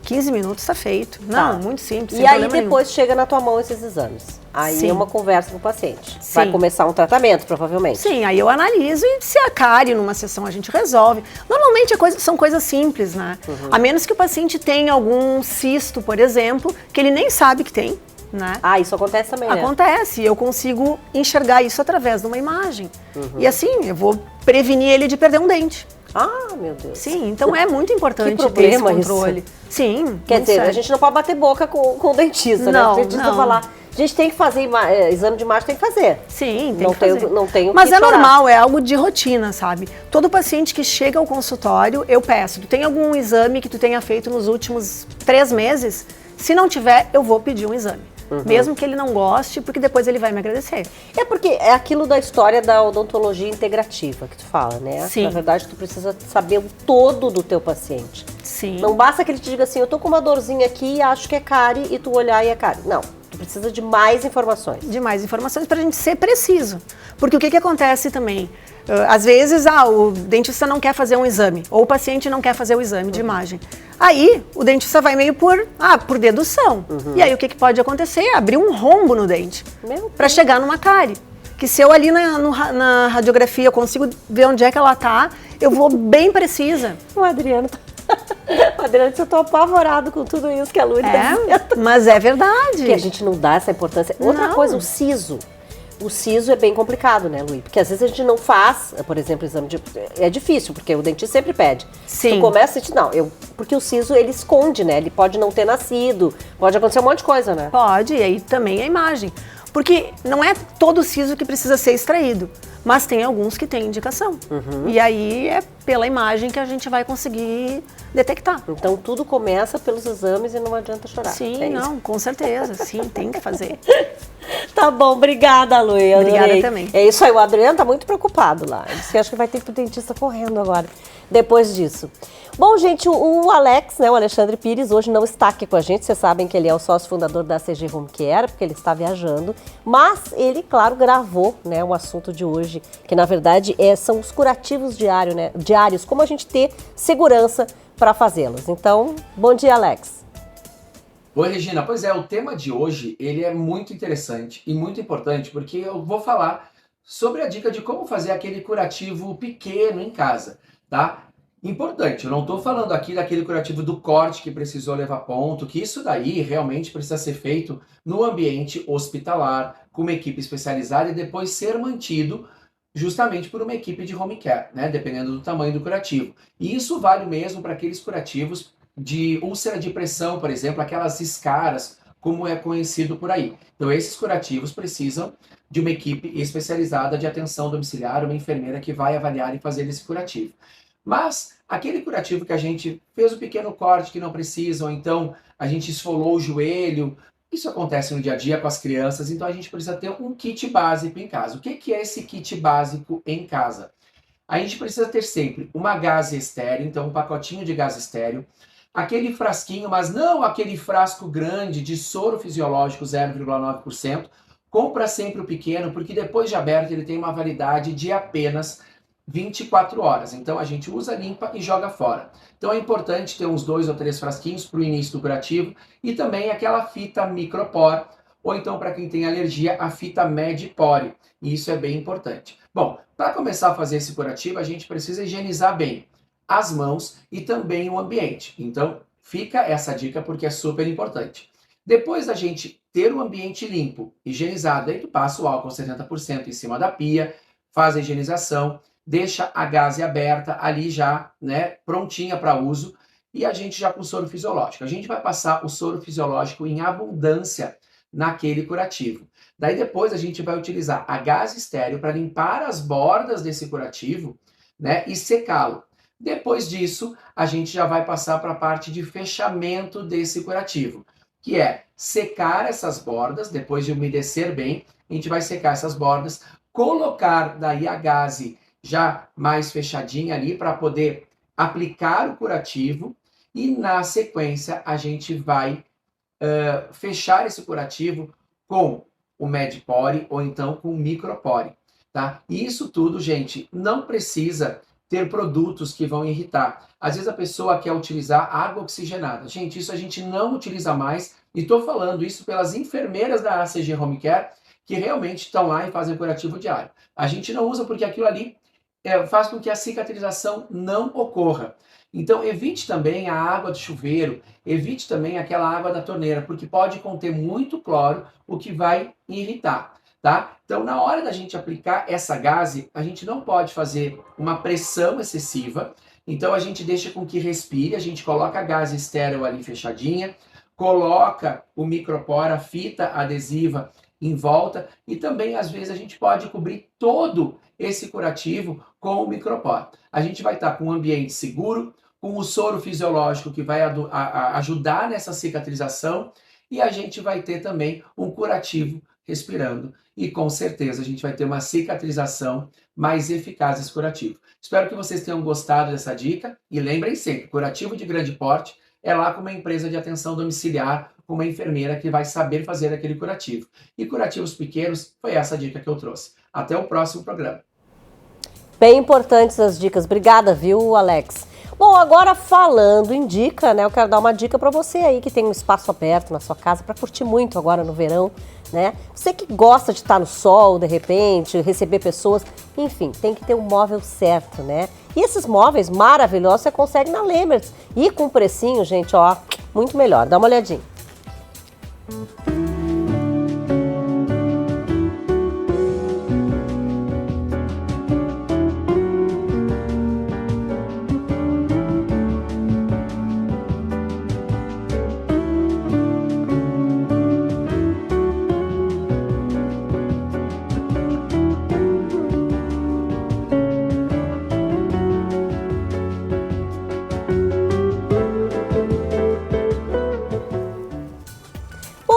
15 minutos está feito. Não, muito simples. E aí depois chega na tua mão esses exames. Aí é uma conversa com o paciente. Sim. Vai começar um tratamento, provavelmente. Sim, aí eu analiso e se a cárie numa sessão a gente resolve. Normalmente são coisas simples, né? A menos que o paciente tenha algum cisto, por exemplo, que ele nem sabe que tem, né? Ah, isso acontece também, né? Acontece, eu consigo enxergar isso através de uma imagem. E assim, eu vou prevenir ele de perder um dente. Ah, meu Deus. Sim, então é muito importante ter esse controle. Isso? Sim. Quer dizer, a gente não pode bater boca com o dentista, né? O dentista falar, a gente tem que fazer exame de imagem, tem que fazer. Sim, tem que fazer. Não tem o Mas que é chorar. normal, é algo de rotina, sabe? Todo paciente que chega ao consultório, eu peço, tu tem algum exame que tu tenha feito nos últimos 3 meses? Se não tiver, eu vou pedir um exame. Mesmo que ele não goste, porque depois ele vai me agradecer. É porque é aquilo da história da odontologia integrativa que tu fala, né? Sim. Na verdade, tu precisa saber o todo do teu paciente. Sim. Não basta que ele te diga assim, eu tô com uma dorzinha aqui e acho que é cárie, e tu olhar e é cárie. Não, tu precisa de mais informações. De mais informações pra gente ser preciso. Porque o que acontece também? Às vezes, o dentista não quer fazer um exame, ou o paciente não quer fazer o exame de imagem. Aí, o dentista vai meio por dedução. E aí, o que pode acontecer? Abrir um rombo no dente, para chegar numa cárie. Que se eu ali na radiografia eu consigo ver onde é que ela tá, eu vou bem precisa. O Adriano eu tô apavorado com tudo isso que a Lúcia mas é verdade. Que a gente não dá essa importância. Outra coisa, o siso. O siso é bem complicado, né, Luí? Porque às vezes a gente não faz, por exemplo, exame de... É difícil, porque o dentista sempre pede. Sim. Tu começa a gente, porque o siso, ele esconde, né? Ele pode não ter nascido, pode acontecer um monte de coisa, né? Pode, e aí também a imagem. Porque não é todo siso que precisa ser extraído, mas tem alguns que têm indicação. E aí é pela imagem que a gente vai conseguir detectar. Então tudo começa pelos exames e não adianta chorar. Sim, com certeza. Sim, tem que fazer. Tá bom, obrigada, Luí. Obrigada também. É isso aí, o Adriano tá muito preocupado lá. Ele disse que acho que vai ter que ir pro dentista correndo agora, depois disso. Bom, gente, o Alex, né, o Alexandre Pires, hoje não está aqui com a gente. Vocês sabem que ele é o sócio fundador da CG Home Care, porque ele está viajando. Mas ele, claro, gravou, né, o assunto de hoje, que na verdade são os curativos diários, como a gente ter segurança para fazê-los. Então, bom dia, Alex. Oi, Regina. Pois é, o tema de hoje, ele é muito interessante e muito importante, porque eu vou falar sobre a dica de como fazer aquele curativo pequeno em casa, tá? Importante, eu não estou falando aqui daquele curativo do corte que precisou levar ponto, que isso daí realmente precisa ser feito no ambiente hospitalar, com uma equipe especializada e depois ser mantido justamente por uma equipe de home care, né? Dependendo do tamanho do curativo. E isso vale mesmo para aqueles curativos de úlcera de pressão, por exemplo, aquelas escaras, como é conhecido por aí. Então, esses curativos precisam de uma equipe especializada de atenção domiciliar, uma enfermeira que vai avaliar e fazer esse curativo. Mas aquele curativo que a gente fez o pequeno corte que não precisa, ou então a gente esfolou o joelho, Isso acontece no dia a dia com as crianças, então a gente precisa ter um kit básico em casa. O que é esse kit básico em casa? A gente precisa ter sempre uma gaze estéreo, então um pacotinho de gás estéreo, aquele frasquinho, mas não aquele frasco grande de soro fisiológico 0,9%. Compra sempre o pequeno, porque depois de aberto ele tem uma validade de apenas 24 horas. Então a gente usa, limpa e joga fora. Então é importante ter uns 2 ou 3 frasquinhos para o início do curativo e também aquela fita micropore, ou então para quem tem alergia, a fita Medpore. E isso é bem importante. Bom, para começar a fazer esse curativo, a gente precisa higienizar bem as mãos e também o ambiente. Então fica essa dica porque é super importante. Depois da gente ter o ambiente limpo, higienizado, aí tu passa o álcool 70% em cima da pia, faz a higienização, deixa a gaze aberta ali já, né, prontinha para uso, e a gente já com soro fisiológico. A gente vai passar o soro fisiológico em abundância naquele curativo. Daí depois a gente vai utilizar a gaze estéreo para limpar as bordas desse curativo, né, e secá-lo. Depois disso, a gente já vai passar para a parte de fechamento desse curativo, que é secar essas bordas, depois de umedecer bem, a gente vai secar essas bordas, colocar daí a gaze já mais fechadinha ali para poder aplicar o curativo e na sequência a gente vai fechar esse curativo com o Medpore ou então com o Micropore, tá? E isso tudo, gente, não precisa ter produtos que vão irritar. Às vezes a pessoa quer utilizar água oxigenada. Gente, isso a gente não utiliza mais e estou falando isso pelas enfermeiras da ACG Home Care que realmente estão lá e fazem curativo diário. A gente não usa porque aquilo ali faz com que a cicatrização não ocorra. Então evite também a água do chuveiro, evite também aquela água da torneira, porque pode conter muito cloro, o que vai irritar, tá? Então na hora da gente aplicar essa gaze, a gente não pode fazer uma pressão excessiva, então a gente deixa com que respire, a gente coloca a gaze estéril ali fechadinha, coloca o micropore, a fita adesiva em volta e também às vezes a gente pode cobrir todo esse curativo com o micropore. A gente vai estar com um ambiente seguro, com o soro fisiológico que vai ajudar nessa cicatrização e a gente vai ter também um curativo respirando e com certeza a gente vai ter uma cicatrização mais eficaz desse curativo. Espero que vocês tenham gostado dessa dica e lembrem sempre, curativo de grande porte é lá com uma empresa de atenção domiciliar, com uma enfermeira que vai saber fazer aquele curativo. E curativos pequenos, foi essa dica que eu trouxe. Até o próximo programa. Bem importantes as dicas. Obrigada, viu, Alex? Bom, agora falando em dica, né? Eu quero dar uma dica para você aí que tem um espaço aberto na sua casa para curtir muito agora no verão, né? Você que gosta de estar no sol, de repente, receber pessoas, enfim, tem que ter um móvel certo, né? E esses móveis maravilhosos você consegue na Lemmerts e com precinho, gente, ó, muito melhor. Dá uma olhadinha.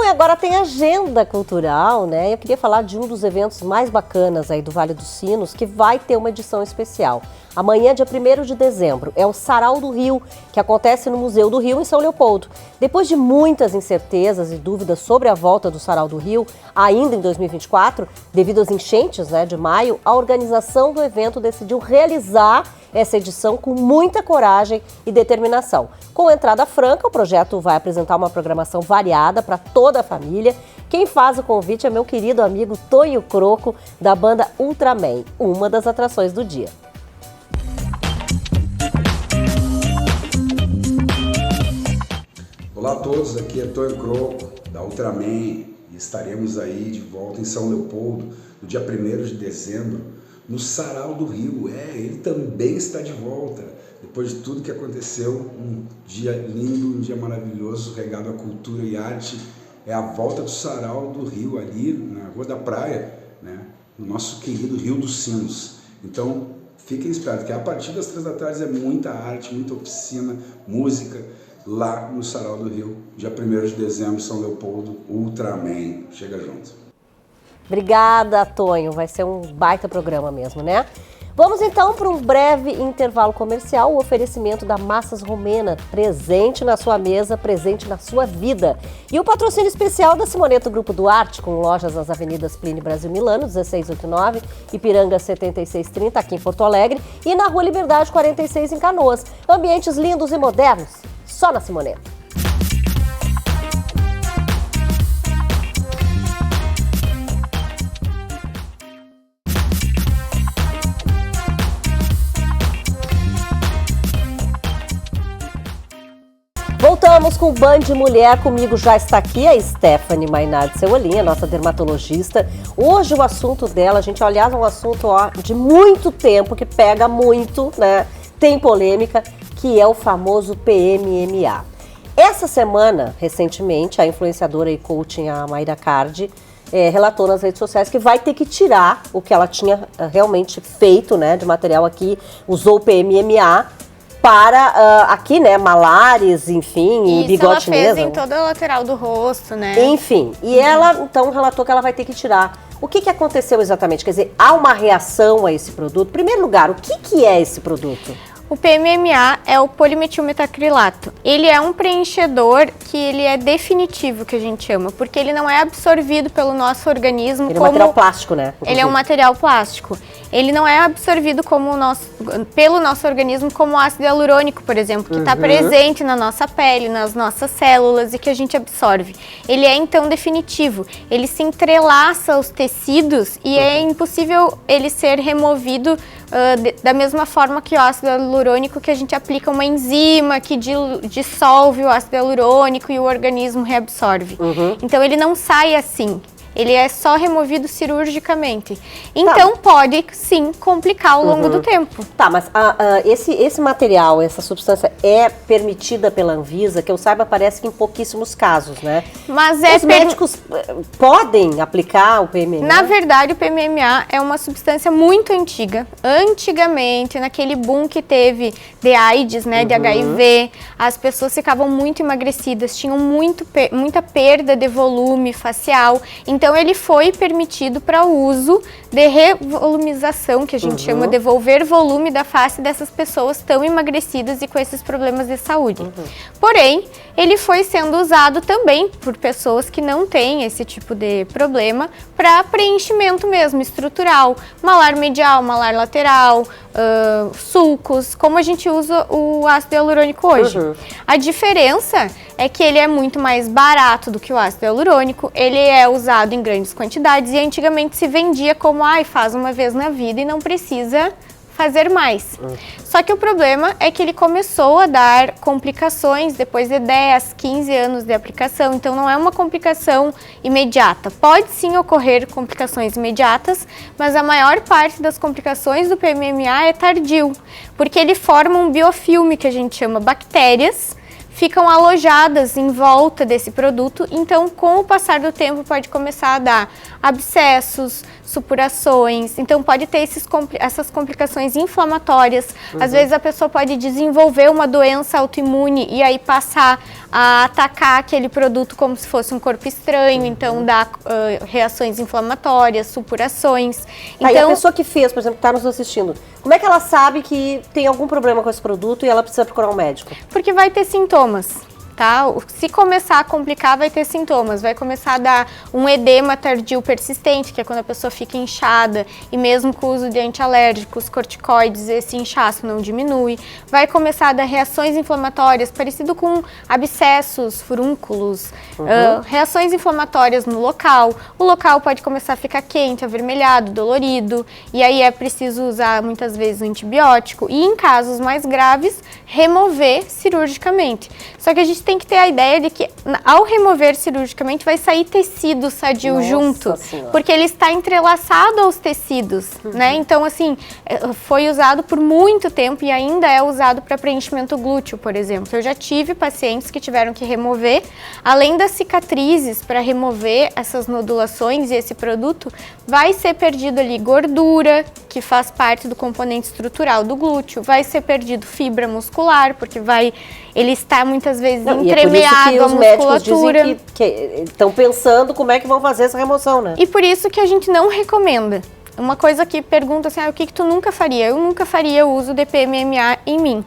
Agora tem agenda cultural, né? Eu queria falar de um dos eventos mais bacanas aí do Vale dos Sinos, que vai ter uma edição especial. Amanhã, dia 1º de dezembro, é o Sarau do Rio, que acontece no Museu do Rio, em São Leopoldo. Depois de muitas incertezas e dúvidas sobre a volta do Sarau do Rio, ainda em 2024, devido às enchentes, né, de maio, a organização do evento decidiu realizar essa edição com muita coragem e determinação. Com entrada franca, o projeto vai apresentar uma programação variada para toda a família. Quem faz o convite é meu querido amigo Tonho Croco, da banda Ultraman, uma das atrações do dia. Olá a todos, aqui é Tonho Croco, da Ultraman, e estaremos aí de volta em São Leopoldo, no dia 1º de dezembro, no Sarau do Rio. Ele também está de volta, depois de tudo que aconteceu, um dia lindo, um dia maravilhoso, regado a cultura e arte. É a volta do Sarau do Rio, ali na Rua da Praia, né, no nosso querido Rio dos Sinos. Então, fiquem espertos, que a partir das 3 da tarde é muita arte, muita oficina, música, lá no Sarau do Rio, dia 1º de dezembro, São Leopoldo, Ultraman. Chega junto. Obrigada, Tonho. Vai ser um baita programa mesmo, né? Vamos então para um breve intervalo comercial, o oferecimento da Massas Romena, presente na sua mesa, presente na sua vida. E o patrocínio especial da Simoneto Grupo Duarte, com lojas nas avenidas Plínio Brasil Milano, 1689, Ipiranga 7630, aqui em Porto Alegre, e na Rua Liberdade 46, em Canoas. Ambientes lindos e modernos, só na Simoneto. Voltamos com o Band Mulher. Comigo já está aqui a Stephanie Mainardi Seuolin, nossa dermatologista. Hoje o assunto dela, gente, aliás, é um assunto de muito tempo, que pega muito, né? Tem polêmica, que é o famoso PMMA. Essa semana, recentemente, a influenciadora e coaching, a Mayra Cardi, relatou nas redes sociais que vai ter que tirar o que ela tinha realmente feito, né, de material aqui, usou o PMMA, para aqui, né, malares, enfim, e bigode mesmo. Isso ela fez em toda a lateral do rosto, né? Enfim, e ela, então, relatou que ela vai ter que tirar. O que aconteceu exatamente? Quer dizer, há uma reação a esse produto? Em primeiro lugar, o que é esse produto? O PMMA é o polimetilmetacrilato. Ele é um preenchedor que ele é definitivo, que a gente chama, porque ele não é absorvido pelo nosso organismo Ele é um material plástico, né? Ele é um material plástico. Ele não é absorvido pelo nosso organismo como ácido hialurônico, por exemplo, que está presente na nossa pele, nas nossas células e que a gente absorve. Ele é, então, definitivo. Ele se entrelaça aos tecidos e é impossível ele ser removido da mesma forma que o ácido hialurônico, que a gente aplica uma enzima que dissolve o ácido hialurônico e o organismo reabsorve. Então, ele não sai assim. Ele é só removido cirurgicamente. Então, pode, sim, complicar ao longo do tempo. Tá, mas esse material, essa substância é permitida pela Anvisa, que eu saiba, parece que em pouquíssimos casos, né? Mas os médicos podem aplicar o PMMA? Na verdade, o PMMA é uma substância muito antiga. Antigamente, naquele boom que teve de AIDS, né, de HIV, as pessoas ficavam muito emagrecidas, tinham muita perda de volume facial. Então, ele foi permitido para o uso de revolumização, que a gente chama, devolver volume da face dessas pessoas tão emagrecidas e com esses problemas de saúde. Porém, ele foi sendo usado também por pessoas que não têm esse tipo de problema para preenchimento mesmo, estrutural, malar medial, malar lateral, sulcos, como a gente usa o ácido hialurônico hoje. A diferença é que ele é muito mais barato do que o ácido hialurônico, ele é usado em grandes quantidades e antigamente se vendia como, faz uma vez na vida e não precisa fazer mais. Só que o problema é que ele começou a dar complicações depois de 10, 15 anos de aplicação, então não é uma complicação imediata. Pode sim ocorrer complicações imediatas, mas a maior parte das complicações do PMMA é tardio, porque ele forma um biofilme, que a gente chama bactérias, ficam alojadas em volta desse produto, então com o passar do tempo pode começar a dar abscessos, supurações, então pode ter essas complicações inflamatórias. Às vezes a pessoa pode desenvolver uma doença autoimune e aí passar a atacar aquele produto como se fosse um corpo estranho, então dá reações inflamatórias, supurações. Então, e a pessoa que fez, por exemplo, que está nos assistindo, como é que ela sabe que tem algum problema com esse produto e ela precisa procurar um médico? Porque vai ter sintomas. Tá? Se começar a complicar, vai ter sintomas, vai começar a dar um edema tardio persistente, que é quando a pessoa fica inchada e mesmo com o uso de antialérgicos, corticoides, esse inchaço não diminui. Vai começar a dar reações inflamatórias, parecido com abscessos, furúnculos, reações inflamatórias no local. O local pode começar a ficar quente, avermelhado, dolorido, e aí é preciso usar muitas vezes um antibiótico e, em casos mais graves, remover cirurgicamente. Só que a gente tem que ter a ideia de que ao remover cirurgicamente, vai sair tecido sadio junto, porque ele está entrelaçado aos tecidos, né? Então, assim, foi usado por muito tempo e ainda é usado para preenchimento glúteo, por exemplo. Eu já tive pacientes que tiveram que remover, além das cicatrizes, para remover essas nodulações, e esse produto vai ser perdido ali gordura, que faz parte do componente estrutural do glúteo, vai ser perdido fibra muscular, porque ele está muitas vezes entremeado à musculatura. Que estão pensando como é que vão fazer essa remoção, né? E por isso que a gente não recomenda. Uma coisa que pergunta assim, o que tu nunca faria? Eu nunca faria o uso de PMMA em mim.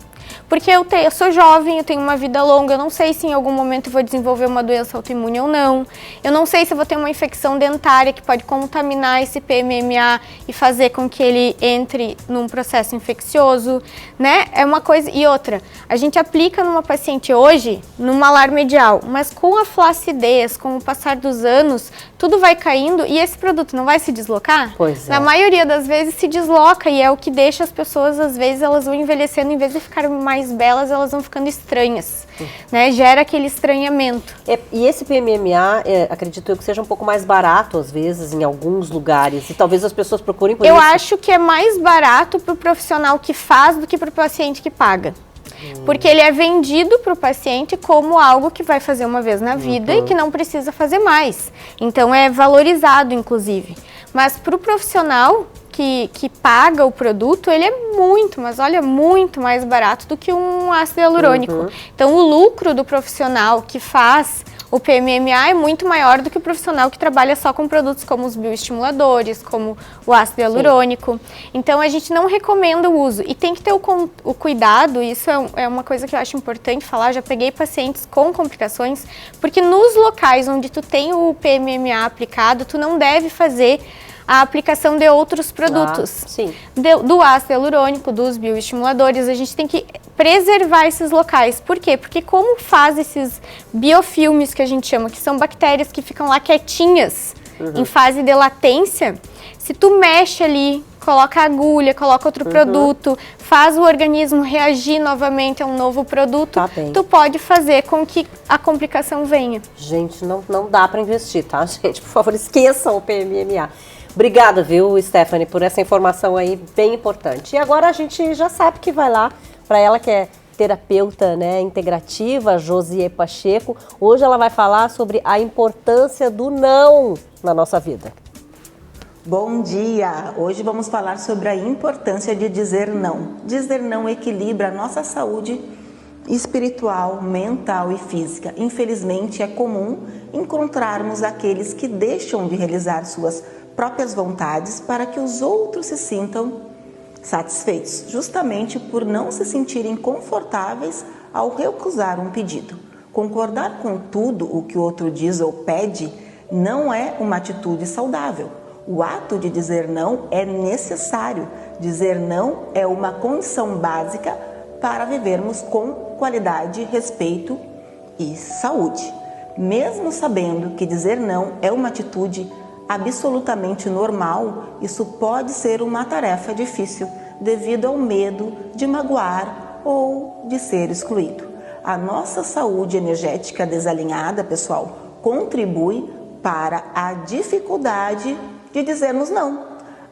Porque eu sou jovem, eu tenho uma vida longa, eu não sei se em algum momento eu vou desenvolver uma doença autoimune ou não. Eu não sei se eu vou ter uma infecção dentária que pode contaminar esse PMMA e fazer com que ele entre num processo infeccioso, né? É uma coisa. E outra, a gente aplica numa paciente hoje, no malar medial, mas com a flacidez, com o passar dos anos, tudo vai caindo e esse produto não vai se deslocar? Pois é. Na maioria das vezes se desloca e é o que deixa as pessoas, às vezes, elas vão envelhecendo, em vez de ficar mais belas, elas vão ficando estranhas, né? Gera aquele estranhamento. E esse PMMA, acredito eu que seja um pouco mais barato, às vezes, em alguns lugares, e talvez as pessoas procurem por isso. Eu acho que é mais barato para o profissional que faz do que para o paciente que paga. Porque ele é vendido para o paciente como algo que vai fazer uma vez na vida e que não precisa fazer mais. Então é valorizado, inclusive. Mas para o profissional que paga o produto, ele é muito, mas olha, muito mais barato do que um ácido hialurônico. Então o lucro do profissional que faz o PMMA é muito maior do que o profissional que trabalha só com produtos como os bioestimuladores, como o ácido hialurônico. Então a gente não recomenda o uso e tem que ter o cuidado, isso é uma coisa que eu acho importante falar, já peguei pacientes com complicações, porque nos locais onde tu tem o PMMA aplicado, tu não deve fazer a aplicação de outros produtos, do ácido hialurônico, dos bioestimuladores. A gente tem que preservar esses locais. Por quê? Porque como faz esses biofilmes que a gente chama, que são bactérias que ficam lá quietinhas, em fase de latência, se tu mexe ali, coloca agulha, coloca outro produto, faz o organismo reagir novamente a um novo produto, tu pode fazer com que a complicação venha. Gente, não dá para investir, tá, gente? Por favor, esqueçam o PMMA. Obrigada, viu, Stephanie, por essa informação aí bem importante. E agora a gente já sabe que vai lá, para ela que é terapeuta, né, integrativa, Josie Pacheco. Hoje ela vai falar sobre a importância do não na nossa vida. Bom dia! Hoje vamos falar sobre a importância de dizer não. Dizer não equilibra a nossa saúde espiritual, mental e física. Infelizmente, é comum encontrarmos aqueles que deixam de realizar suas próprias vontades para que os outros se sintam satisfeitos, justamente por não se sentirem confortáveis ao recusar um pedido. Concordar com tudo o que o outro diz ou pede não é uma atitude saudável. O ato de dizer não é necessário. Dizer não é uma condição básica para vivermos com qualidade, respeito e saúde. Mesmo sabendo que dizer não é uma atitude absolutamente normal, isso pode ser uma tarefa difícil devido ao medo de magoar ou de ser excluído. A nossa saúde energética desalinhada, pessoal, contribui para a dificuldade de dizermos não.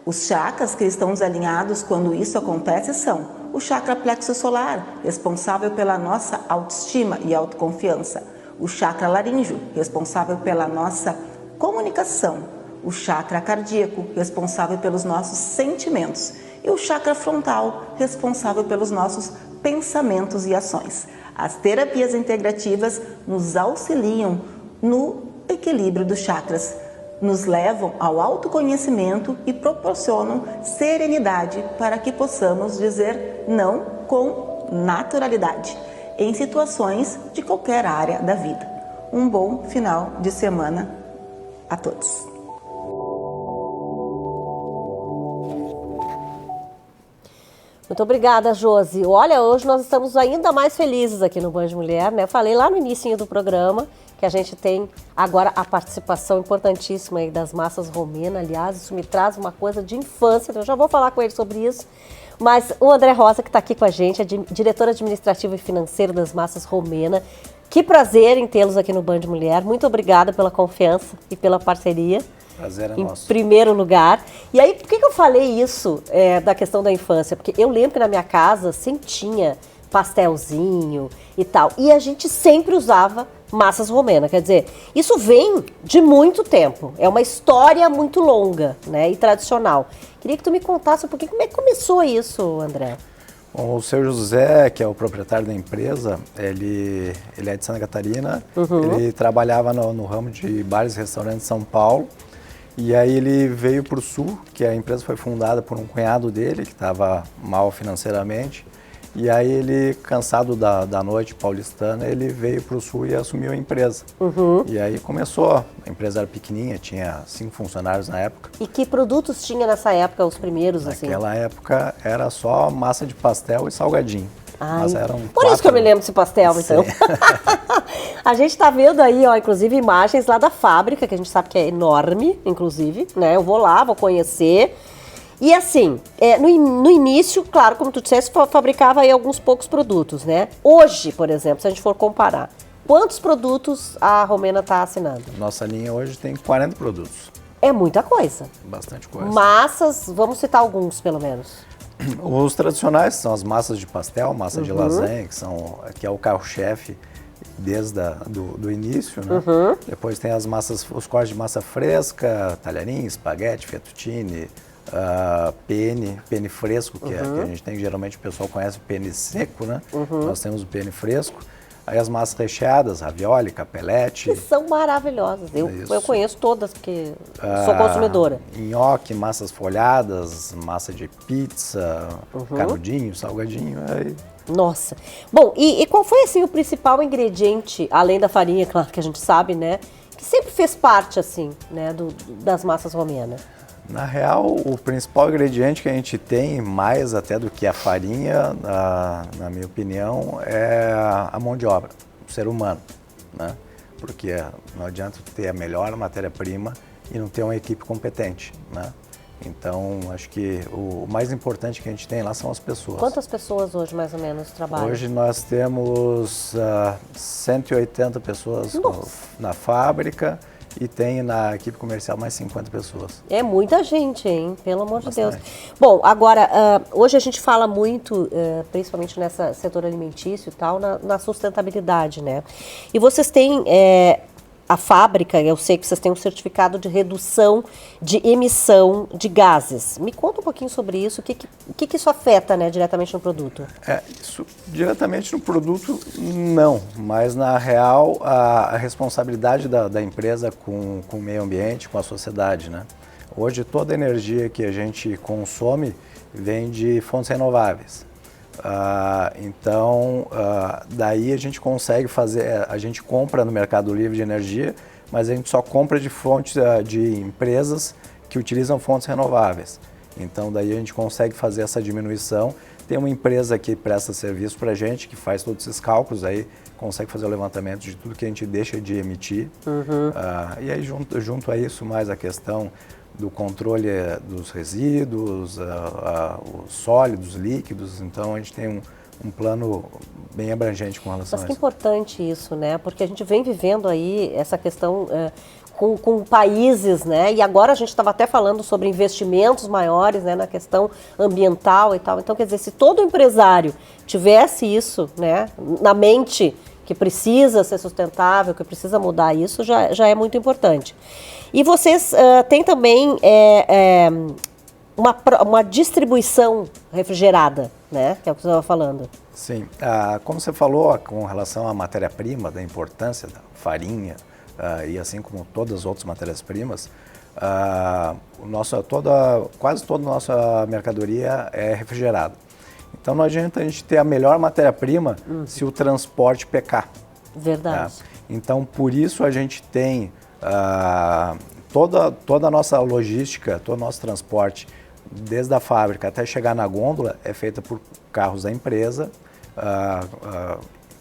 Os chakras que estão desalinhados quando isso acontece são o chakra plexo solar, responsável pela nossa autoestima e autoconfiança, o chakra laríngeo, responsável pela nossa comunicação, o chakra cardíaco, responsável pelos nossos sentimentos, e o chakra frontal, responsável pelos nossos pensamentos e ações. As terapias integrativas nos auxiliam no equilíbrio dos chakras, nos levam ao autoconhecimento e proporcionam serenidade para que possamos dizer não com naturalidade, em situações de qualquer área da vida. Um bom final de semana a todos. Muito obrigada, Josi. Olha, hoje nós estamos ainda mais felizes aqui no Band Mulher, né? Eu falei lá no início do programa que a gente tem agora a participação importantíssima aí das massas Romena. Aliás, isso me traz uma coisa de infância, eu já vou falar com ele sobre isso. Mas o André Rosa, que está aqui com a gente, é diretor administrativo e financeiro das massas Romena, Que prazer em tê-los aqui no Band Mulher. Muito obrigada pela confiança e pela parceria. Prazer é Em nosso. primeiro lugar. E aí, por que eu falei isso da questão da infância? Porque eu lembro que na minha casa sempre tinha pastelzinho e tal. E a gente sempre usava massas romena. Quer dizer, isso vem de muito tempo. É uma história muito longa, né, e tradicional. Queria que tu me contasse um pouquinho como é que começou isso, André. Bom, o seu José, que é o proprietário da empresa, ele é de Santa Catarina, ele trabalhava no ramo de bares e restaurantes de São Paulo, e aí ele veio para o Sul, que a empresa foi fundada por um cunhado dele, que estava mal financeiramente, e aí ele, cansado da noite paulistana, ele veio para o Sul e assumiu a empresa. E aí começou, a empresa era pequenininha, tinha 5 funcionários na época. E que produtos tinha nessa época, os primeiros, assim? Naquela época era só massa de pastel e salgadinho. Mas eram por isso que eu me lembro desse pastel, então. A gente está vendo aí, ó, inclusive, imagens lá da fábrica, que a gente sabe que é enorme, inclusive, né? Eu vou lá, vou conhecer. E assim, no início, claro, como tu disseste, fabricava aí alguns poucos produtos, né? Hoje, por exemplo, se a gente for comparar, quantos produtos a Romena está assinando? Nossa linha hoje tem 40 produtos. É muita coisa. Bastante coisa. Massas, vamos citar alguns, pelo menos. Os tradicionais são as massas de pastel, massa de lasanha, que é o carro-chefe desde do início, né? Depois tem as massas, os cortes de massa fresca, talharim, espaguete, fettuccine, penne fresco, que a gente tem, que geralmente o pessoal conhece o penne seco, né? Nós temos o penne fresco. Aí as massas recheadas, ravioli, capelete. Que são maravilhosas. Eu conheço todas, porque sou consumidora. Nhoque, massas folhadas, massa de pizza, canudinho, salgadinho. Aí. Nossa. Bom, e qual foi, assim, o principal ingrediente, além da farinha, claro que a gente sabe, né? Que sempre fez parte, assim, né, das massas romenas? Na real, o principal ingrediente que a gente tem, mais até do que a farinha, na minha opinião, é a mão de obra, o ser humano, né? Porque não adianta ter a melhor matéria-prima e não ter uma equipe competente, né? Então, acho que o mais importante que a gente tem lá são as pessoas. Quantas pessoas hoje, mais ou menos, trabalham? Hoje nós temos 180 pessoas na fábrica e tem na equipe comercial mais 50 pessoas. É muita gente, hein? Pelo amor de Deus. Bom, agora, hoje a gente fala muito, principalmente nesse setor alimentício e tal, na sustentabilidade, né? E vocês têm a fábrica, eu sei que vocês têm um certificado de redução de emissão de gases. Me conta um pouquinho sobre isso, o que isso afeta, né, diretamente no produto? Isso diretamente no produto, não, mas na real a responsabilidade da empresa com o meio ambiente, com a sociedade, né? Hoje toda a energia que a gente consome vem de fontes renováveis. Daí a gente consegue fazer, a gente compra no Mercado Livre de energia, mas a gente só compra de fontes de empresas que utilizam fontes renováveis. Então daí a gente consegue fazer essa diminuição. Tem uma empresa que presta serviço para a gente, que faz todos esses cálculos, aí consegue fazer o levantamento de tudo que a gente deixa de emitir. E aí junto a isso mais a questão do controle dos resíduos, os sólidos, líquidos. Então a gente tem um plano bem abrangente com relação a isso. Mas que importante isso, né? Porque a gente vem vivendo aí essa questão com países, né? E agora a gente estava até falando sobre investimentos maiores, né, na questão ambiental e tal. Então, quer dizer, se todo empresário tivesse isso, né, na mente, que precisa ser sustentável, que precisa mudar isso, já é muito importante. E vocês têm também uma distribuição refrigerada, né? Que é o que você estava falando. Sim. Como você falou com relação à matéria-prima, da importância da farinha, e assim como todas as outras matérias-primas, quase toda a nossa mercadoria é refrigerada. Então não adianta a gente ter a melhor matéria-prima se o transporte pecar. Verdade. Então por isso a gente tem toda a nossa logística, todo o nosso transporte, desde a fábrica até chegar na gôndola, é feita por carros da empresa,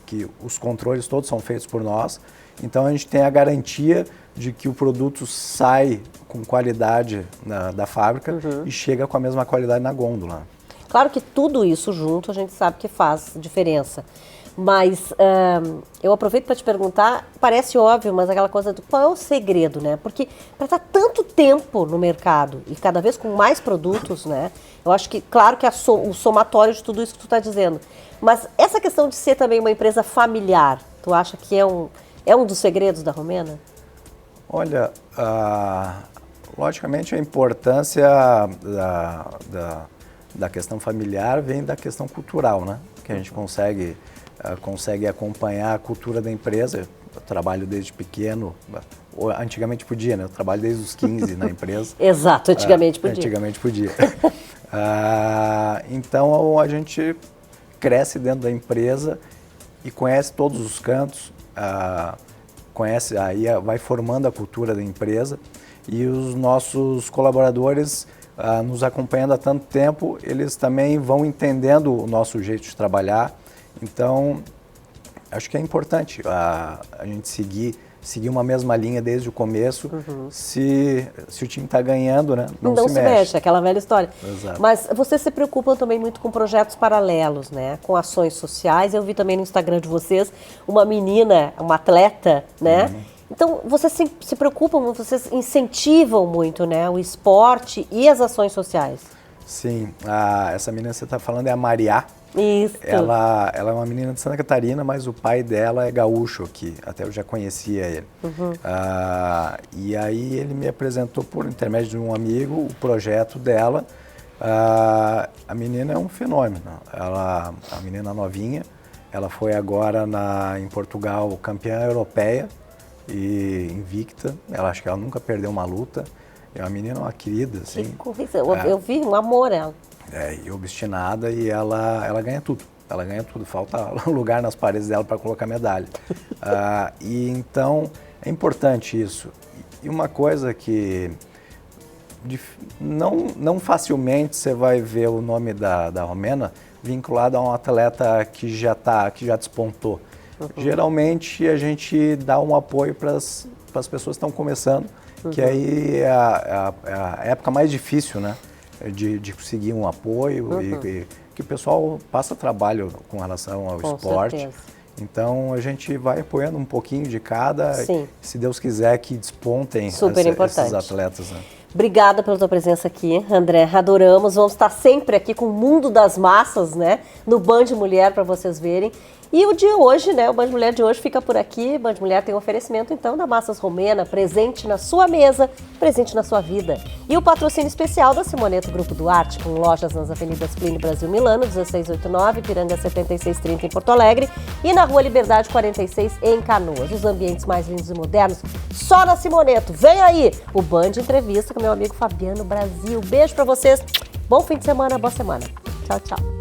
que os controles todos são feitos por nós. Então a gente tem a garantia de que o produto sai com qualidade da fábrica e chega com a mesma qualidade na gôndola. Claro que tudo isso junto a gente sabe que faz diferença. Mas eu aproveito para te perguntar, parece óbvio, mas aquela coisa do qual é o segredo, né? Porque para estar tanto tempo no mercado e cada vez com mais produtos, né? Eu acho que, claro que o somatório de tudo isso que tu está dizendo. Mas essa questão de ser também uma empresa familiar, tu acha que é um dos segredos da Romena? Olha, logicamente a importância da questão familiar vem da questão cultural, né? Que a gente consegue acompanhar a cultura da empresa. Eu trabalho desde pequeno, antigamente podia, né? Eu trabalho desde os 15 na empresa. Exato, antigamente podia. Antigamente podia. Então a gente cresce dentro da empresa e conhece todos os cantos, aí vai formando a cultura da empresa, e os nossos colaboradores, nos acompanhando há tanto tempo, eles também vão entendendo o nosso jeito de trabalhar. Então, acho que é importante a gente seguir uma mesma linha desde o começo. Se o time está ganhando, né, não se mexe. Aquela velha história. Exato. Mas vocês se preocupam também muito com projetos paralelos, né? Com ações sociais. Eu vi também no Instagram de vocês uma menina, uma atleta, né? Então, vocês se preocupam, vocês incentivam muito, né, o esporte e as ações sociais. Sim, essa menina que você está falando é a Mariá. Isso. Ela é uma menina de Santa Catarina, mas o pai dela é gaúcho aqui, até eu já conhecia ele. E aí ele me apresentou por intermédio de um amigo o projeto dela. A menina é um fenômeno, a menina novinha, ela foi agora em Portugal campeã europeia e invicta, acho que ela nunca perdeu uma luta. É uma menina, uma querida, assim. Que coisa, eu vi um amor ela. E obstinada, e ela ganha tudo. Ela ganha tudo, falta lugar nas paredes dela para colocar medalha. E então é importante isso. E uma coisa que não facilmente você vai ver o nome da Romena vinculado a um atleta que já despontou. Geralmente a gente dá um apoio para as pessoas que estão começando, que aí é a época mais difícil, né? De conseguir um apoio e que o pessoal passa trabalho com relação ao esporte. Certeza. Então a gente vai apoiando um pouquinho de cada, se Deus quiser que despontem esses atletas. Né? Obrigada pela tua presença aqui, André. Adoramos. Vamos estar sempre aqui com o Mundo das Massas, né? No Band Mulher, para vocês verem. E o de hoje, né? O Band Mulher de hoje fica por aqui. Band Mulher tem um oferecimento, então, da Massas Romena, presente na sua mesa, presente na sua vida. E o patrocínio especial da Simoneto Grupo Duarte, com lojas nas avenidas Plínio Brasil Milano, 1689, Piranga 7630 em Porto Alegre e na Rua Liberdade 46 em Canoas. Os ambientes mais lindos e modernos, só na Simoneto. Vem aí o Band Entrevista com meu amigo Fabiano Brasil. Beijo pra vocês. Bom fim de semana, boa semana. Tchau, tchau.